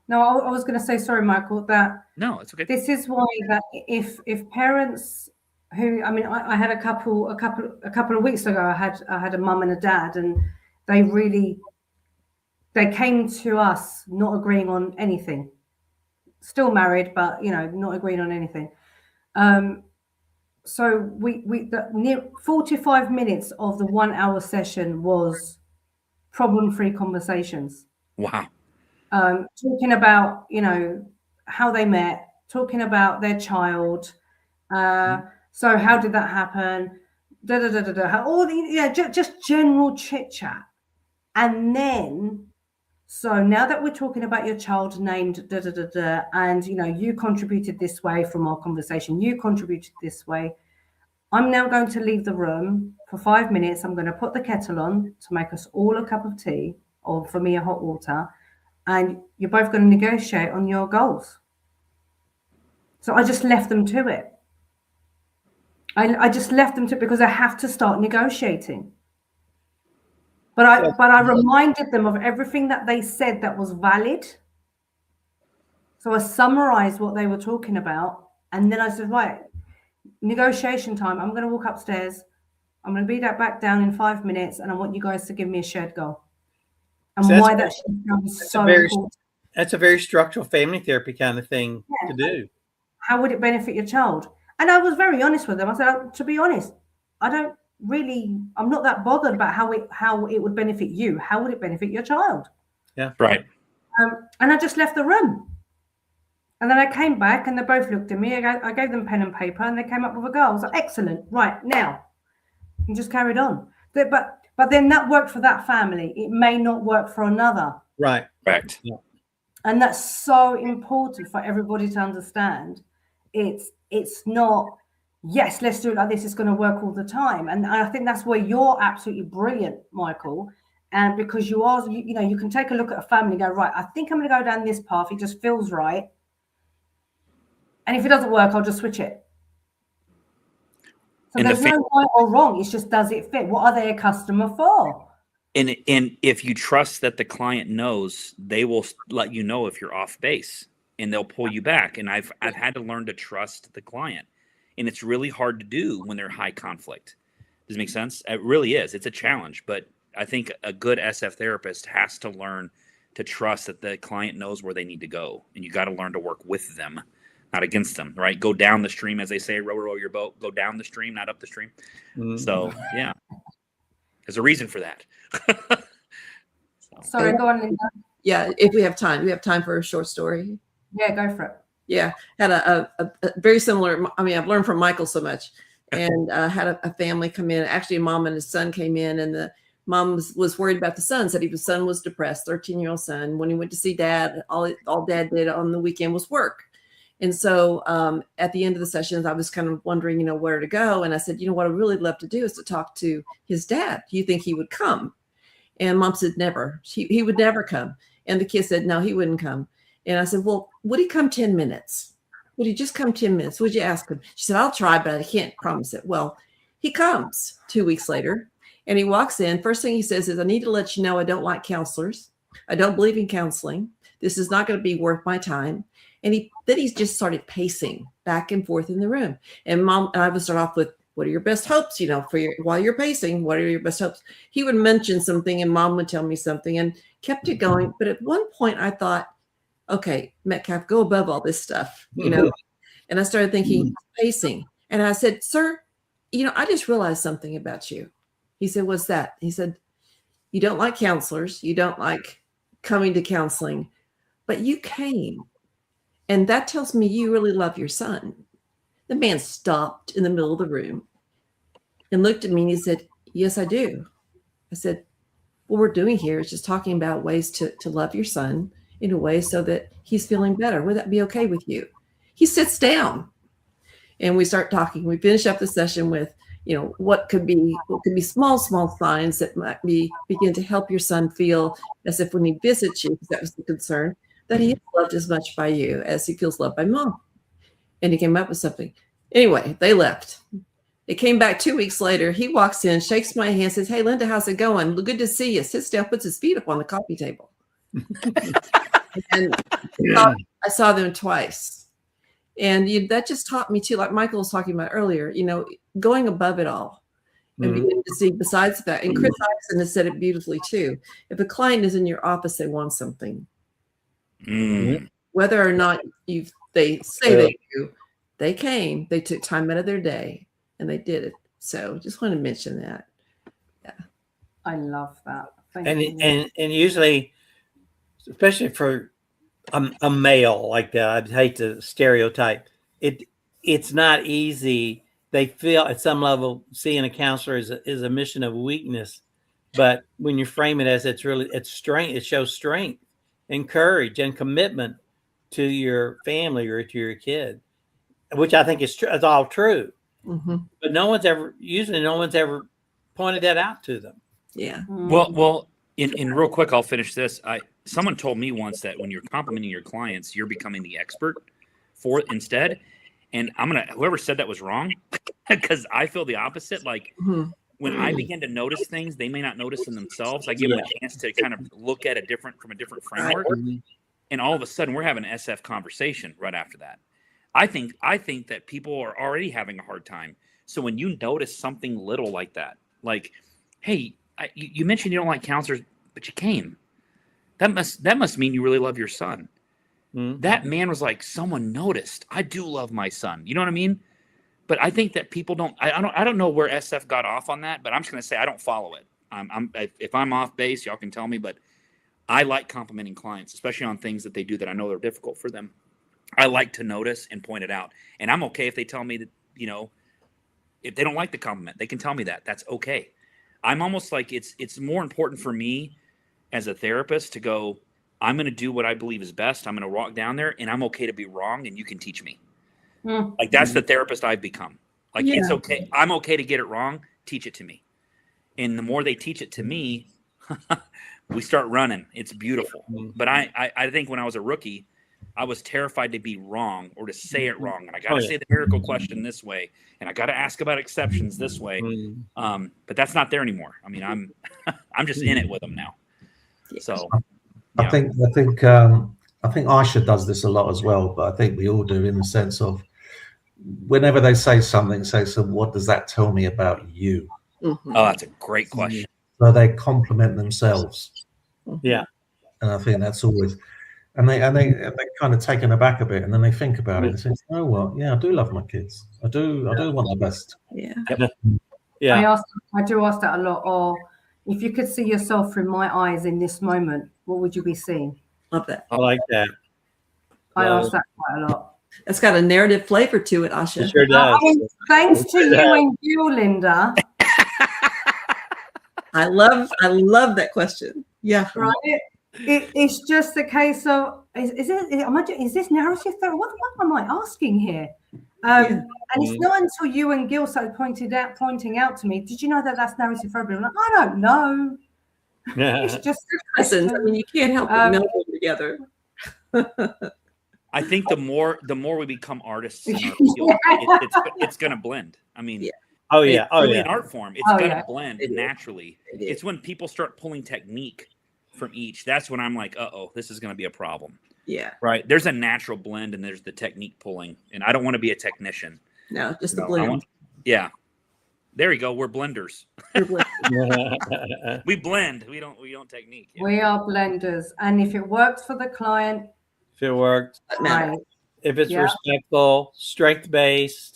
No, I was going to say, sorry, Michael, that no, it's okay. This is why that if parents who, I mean, I had a couple of weeks ago, I had a mum and a dad, and they came to us not agreeing on anything. Still married, but not agreeing on anything. So the 45 minutes of the 1 hour session was problem-free conversations. Wow. Talking about, how they met, talking about their child. So how did that happen? All just general chit chat. And then, so now that we're talking about your child named and you contributed this way from our conversation, you contributed this way. I'm now going to leave the room for 5 minutes. I'm going to put the kettle on to make us all a cup of tea, or for me, a hot water. And you're both going to negotiate on your goals. So I just left them to it. I just left them to it because I have to start negotiating. But I reminded them of everything that they said that was valid. So I summarized what they were talking about. And then I said, right, negotiation time. I'm going to walk upstairs. I'm going to be back down in 5 minutes. And I want you guys to give me a shared goal. and So why that is so important. That's a very structural family therapy kind of thing to do. How would it benefit your child? And I was very honest with them. I said, to be honest, I'm not that bothered about how it would benefit you. How would it benefit your child? Yeah. Right. And I just left the room. And then I came back and they both looked at me. I gave them pen and paper and they came up with a goal. I was like, excellent. Right, now. And just carried on. But then that worked for that family. It may not work for another. Right. Correct. Yeah. And that's so important for everybody to understand. It's not, yes, let's do it like this. It's going to work all the time. And I think that's where you're absolutely brilliant, Michael. And because you can take a look at a family and go, right, I think I'm going to go down this path. It just feels right. And if it doesn't work, I'll just switch it. So there's no right or wrong. It's just, does it fit? What are they a customer for? And if you trust that the client knows, they will let you know if you're off base and they'll pull you back. And I've had to learn to trust the client. And it's really hard to do when they're high conflict. Does it make sense? It really is. It's a challenge. But I think a good SF therapist has to learn to trust that the client knows where they need to go. And you got to learn to work with them, not against them, right? Go down the stream, as they say, row your boat, go down the stream, not up the stream. Mm-hmm. So, yeah, there's a reason for that. Sorry, go on, Linda. Yeah, if we have time. Do we have time for a short story? Yeah, go for it. Yeah, had a very similar, I mean, I've learned from Michael so much, and had a family come in. Actually, a mom and his son came in, and the mom was worried about the son, said his son was depressed, 13-year-old son. When he went to see dad, all dad did on the weekend was work. And so at the end of the sessions, I was kind of wondering, where to go. And I said, what I'd really love to do is to talk to his dad. Do you think he would come? And mom said, never. He would never come. And the kid said, no, he wouldn't come. And I said, well, would he come 10 minutes? Would he just come 10 minutes? Would you ask him? She said, I'll try, but I can't promise it. Well, he comes 2 weeks later and he walks in. First thing he says is, I need to let you know I don't like counselors. I don't believe in counseling. This is not going to be worth my time. And then he's just started pacing back and forth in the room. And mom and I would start off with, what are your best hopes? While you're pacing, what are your best hopes? He would mention something and mom would tell me something and kept it going. But at one point I thought, okay, Metcalf, go above all this stuff, And I started thinking, pacing. And I said, sir, I just realized something about you. He said, what's that? He said, you don't like counselors. You don't like coming to counseling, but you came. And that tells me you really love your son. The man stopped in the middle of the room and looked at me and he said, yes, I do. I said, what we're doing here is just talking about ways to love your son in a way so that he's feeling better. Would that be okay with you? He sits down and we start talking. We finish up the session with, what could be small signs that might begin to help your son feel as if when he visits you, because that was the concern, that he is loved as much by you as he feels loved by mom. And he came up with something. Anyway, they left. They came back 2 weeks later. He walks in, shakes my hand, says, hey, Linda, how's it going? Good to see you. Sits down, puts his feet up on the coffee table. And I saw them twice. And that just taught me too, like Michael was talking about earlier, going above it all. And beginning to see besides that. And Chris Isaacson has said it beautifully too. If a client is in your office, they want something. Whether or not they say they do, they came, they took time out of their day and they did it. So just want to mention that. Yeah. I love that. And usually, especially for a male like that, I'd hate to stereotype it's not easy. They feel at some level seeing a counselor is a mission of weakness, but when you frame it as it's strength, it shows strength and courage and commitment to your family or to your kid, which I think is all true. Mm-hmm. But no one's ever pointed that out to them. Yeah. Well, in real quick, I'll finish this. Someone told me once that when you're complimenting your clients, you're becoming the expert for it instead. And whoever said that was wrong, because I feel the opposite. Like when I begin to notice things they may not notice in themselves, I give them a chance to kind of look at it from a different framework. And all of a sudden we're having an SF conversation right after that. I think that people are already having a hard time. So when you notice something little like that, like, hey, you mentioned you don't like counselors, but you came. That must mean you really love your son. Mm-hmm. That man was like, someone noticed. I do love my son. You know what I mean? But I think that people don't. I don't know where SF got off on that. But I'm just going to say I don't follow it. If I'm off base, y'all can tell me. But I like complimenting clients, especially on things that they do that I know are difficult for them. I like to notice and point it out. And I'm okay if they tell me that, you know, if they don't like the compliment, they can tell me that. That's okay. I'm almost like it's more important for me as a therapist to go, I'm going to do what I believe is best. I'm going to walk down there and I'm okay to be wrong and you can teach me. Like that's the therapist I've become. Like it's okay. I'm okay to get it wrong. Teach it to me. And the more they teach it to me, we start running. It's beautiful. But I think when I was a rookie, I was terrified to be wrong or to say it wrong. And I got to say the miracle question this way. And I got to ask about exceptions this way. But that's not there anymore. I mean, I'm just in it with them now. So I think Ayse does this a lot as well, but I think we all do in the sense of whenever they say something, say, so what does that tell me about you? Oh, that's a great question. So they compliment themselves. Yeah. And I think that's always, and they kind of taken aback a bit, and then they think about it and say, oh well, yeah, I do love my kids. I do want the best. Yeah. Yeah. I do ask that a lot. Or if you could see yourself through my eyes in this moment, what would you be seeing? Love that. I like that. I ask that quite a lot. That's got a narrative flavor to it, Ayse. It sure does. Thanks to you and Gil, Linda. I love that question. Yeah. Right. It's just a case of is this narrative therapy? What am I asking here? And it's not until you and Gil started pointing out to me, did you know that that's narrative therapy? I'm like, I don't know. It's just Lessons. I mean, you can't help but meld them together. I think the more we become artists in our field, it's going to blend. I mean, it's really an art form. It's going to blend naturally. It's when people start pulling technique from each. That's when I'm like, this is going to be a problem. Yeah. Right. There's a natural blend and there's the technique pulling. And I don't want to be a technician. No, just the blend. There you go. We're blenders. We blend. We don't technique. Yeah. We are blenders. And if it works for the client, if it works, right. If it's respectful, strength-based,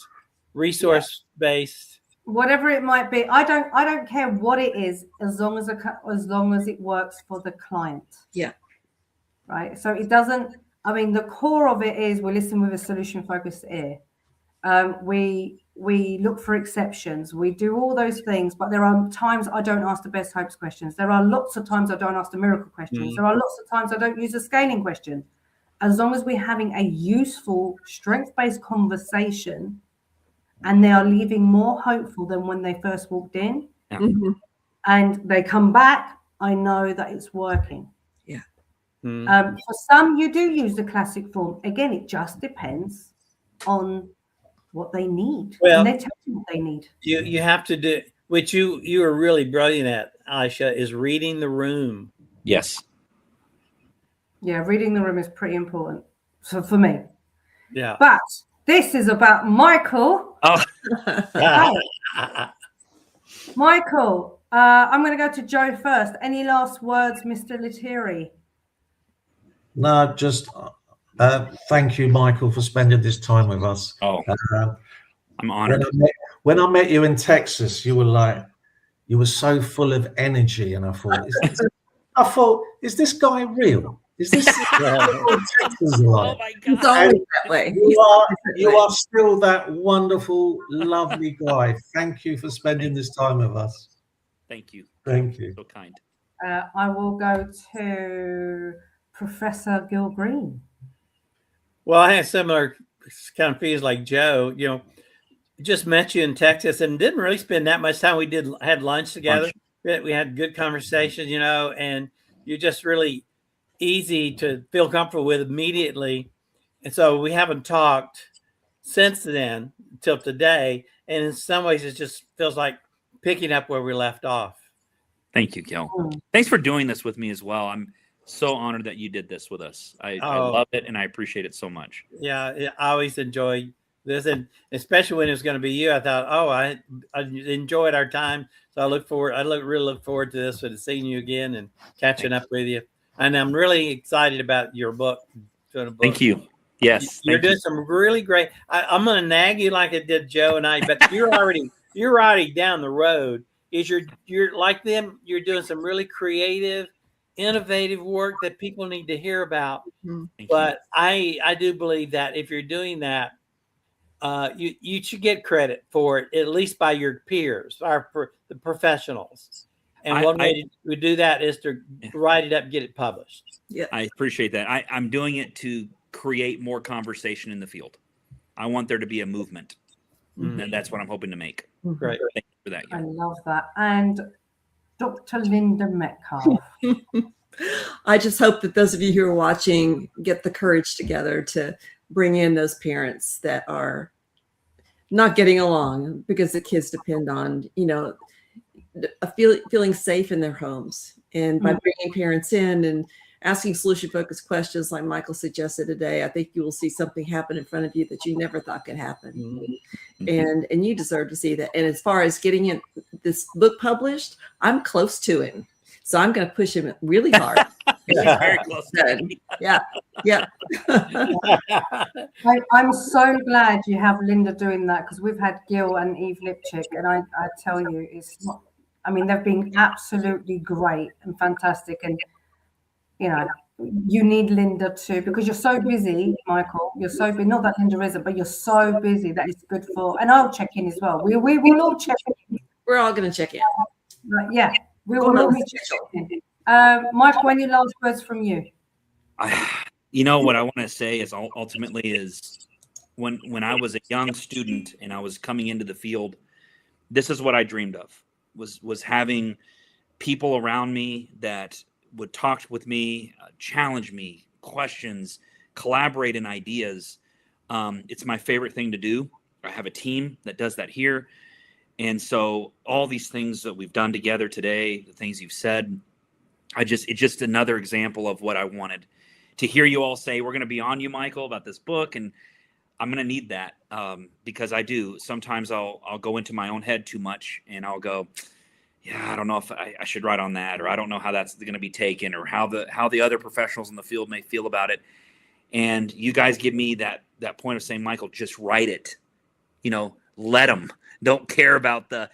resource-based, whatever it might be, I don't care what it is, as long as it works for the client. Yeah. Right. So it doesn't. I mean, the core of it is we listen with a solution-focused ear. We look for exceptions. We do all those things, but there are times I don't ask the best hopes questions. There are lots of times I don't ask the miracle questions. There are lots of times I don't use a scaling question. As long as we're having a useful, strength-based conversation, and they are leaving more hopeful than when they first walked in, and they come back, I know that it's working. Yeah. For some, you do use the classic form. Again, it just depends on what they need. Well, and they tell you what they need. You have to do, which you are really brilliant at, Ayse, is reading the room. Yes. Yeah, reading the room is pretty important. So for me. Yeah. But this is about Michael. Oh. Michael, I'm going to go to Joe first. Any last words, Mr. Lettieri? No, just thank you, Michael, for spending this time with us. I'm honored. When I met you in Texas, you were so full of energy, and I thought, is this guy real? Is this Texas like? Oh my God! It's always that way. You are still that wonderful, lovely guy. Thank you for spending this time with us. Thank you. Thank you. So kind. I will go to Professor Gil Greene. Well, I had similar kind of feelings like Joe. You know, just met you in Texas and didn't really spend that much time. We had lunch together. We had good conversations, you know, and you're just really easy to feel comfortable with immediately. And so we haven't talked since then till today. And in some ways, it just feels like picking up where we left off. Thank you, Gil. Thanks for doing this with me as well. I'm so honored that you did this with us. I love it and I appreciate it so much. Yeah, I always enjoy this, and especially when it was going to be you. I thought, I enjoyed our time, so I really look forward to this and seeing you again and catching up with you. And I'm really excited about your book. Thank you. Yes, you're doing some really great. I'm going to nag you like it did Joe and I, but you're already down the road. You're like them. You're doing some really creative, innovative work that people need to hear about. But I do believe that if you're doing that, you should get credit for it, at least by your peers, the professionals. And one way to do that is to write it up, get it published. Yeah, I appreciate that. I'm doing it to create more conversation in the field. I want there to be a movement, and that's what I'm hoping to make. Great. Thank you for that. I love that. And Dr. Linda Metcalf. I just hope that those of you who are watching get the courage together to bring in those parents that are not getting along, because the kids depend on, feeling safe in their homes. And by bringing parents in and asking solution-focused questions like Michael suggested today, I think you will see something happen in front of you that you never thought could happen. And you deserve to see that. And as far as getting this book published, I'm close to it. So I'm going to push him really hard. Very close. Yeah. I'm so glad you have Linda doing that, because we've had Gil and Eve Lipchick, and I tell you, it's not. I mean, they've been absolutely great and fantastic, and you need Linda too, because you're so busy, Michael. You're so busy. Not that Linda isn't, but you're so busy that it's good for. And I'll check in as well. We will all check in. We're all going to check in. Yeah, we will all check in. Michael, any last words from you? What I want to say is ultimately is when I was a young student and I was coming into the field, this is what I dreamed of, was having people around me that would talk with me, challenge me, questions, collaborate in ideas. It's my favorite thing to do. I have a team that does that here. And so all these things that we've done together today, the things you've said, it's just another example of what I wanted to hear you all say. We're going to be on you, Michael, about this book. And I'm going to need that because I do. Sometimes I'll go into my own head too much and I'll go, yeah, I don't know if I should write on that, or I don't know how that's going to be taken, or how the other professionals in the field may feel about it. And you guys give me that point of saying, Michael, just write it, let them. Don't care about the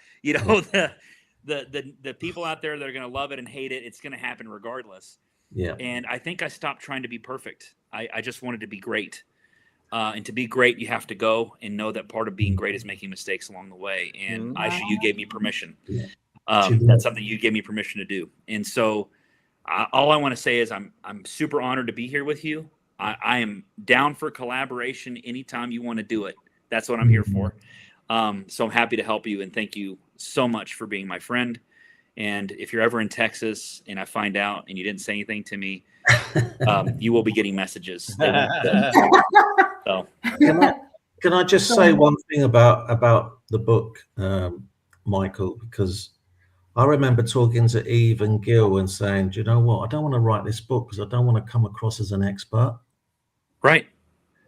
people out there that are going to love it and hate it. It's going to happen regardless. Yeah. And I think I stopped trying to be perfect. I just wanted to be great. And to be great, you have to go and know that part of being great is making mistakes along the way. And Ayse, you gave me permission. Yeah. That's something you gave me permission to do. And so all I want to say is I'm super honored to be here with you. I am down for collaboration anytime you want to do it. That's what I'm here for. So I'm happy to help you, and thank you so much for being my friend. And if you're ever in Texas and I find out and you didn't say anything to me, you will be getting messages. So can I just say one thing about the book, Michael? Because I remember talking to Eve and Gil and saying, do you know what? I don't want to write this book because I don't want to come across as an expert. Right.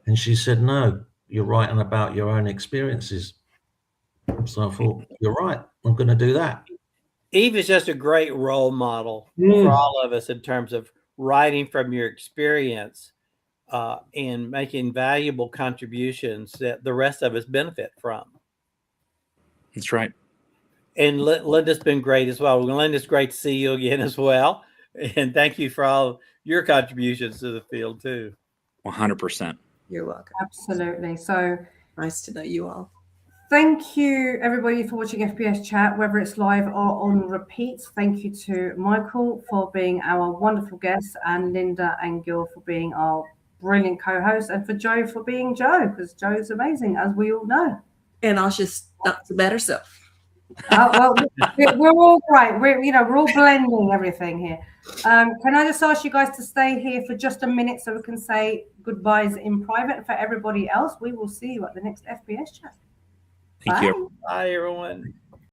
And she said, no, you're writing about your own experiences. So I thought, you're right. I'm going to do that. Eve is just a great role model for all of us in terms of writing from your experience and making valuable contributions that the rest of us benefit from. That's right. And Linda's been great as well. Linda's great to see you again as well. And thank you for all your contributions to the field too. 100%. You're welcome. Absolutely. So nice to know you all. Thank you, everybody, for watching FBS Chat, whether it's live or on repeat. Thank you to Michael for being our wonderful guest, and Linda and Gil for being our brilliant co-hosts, and for Joe for being Joe, because Joe's amazing, as we all know. And I'll just not the better self. Well, we're all great. We're all blending everything here. Can I just ask you guys to stay here for just a minute so we can say goodbyes in private? For everybody else, we will see you at the next FBS Chat. Thank you. Bye, everyone.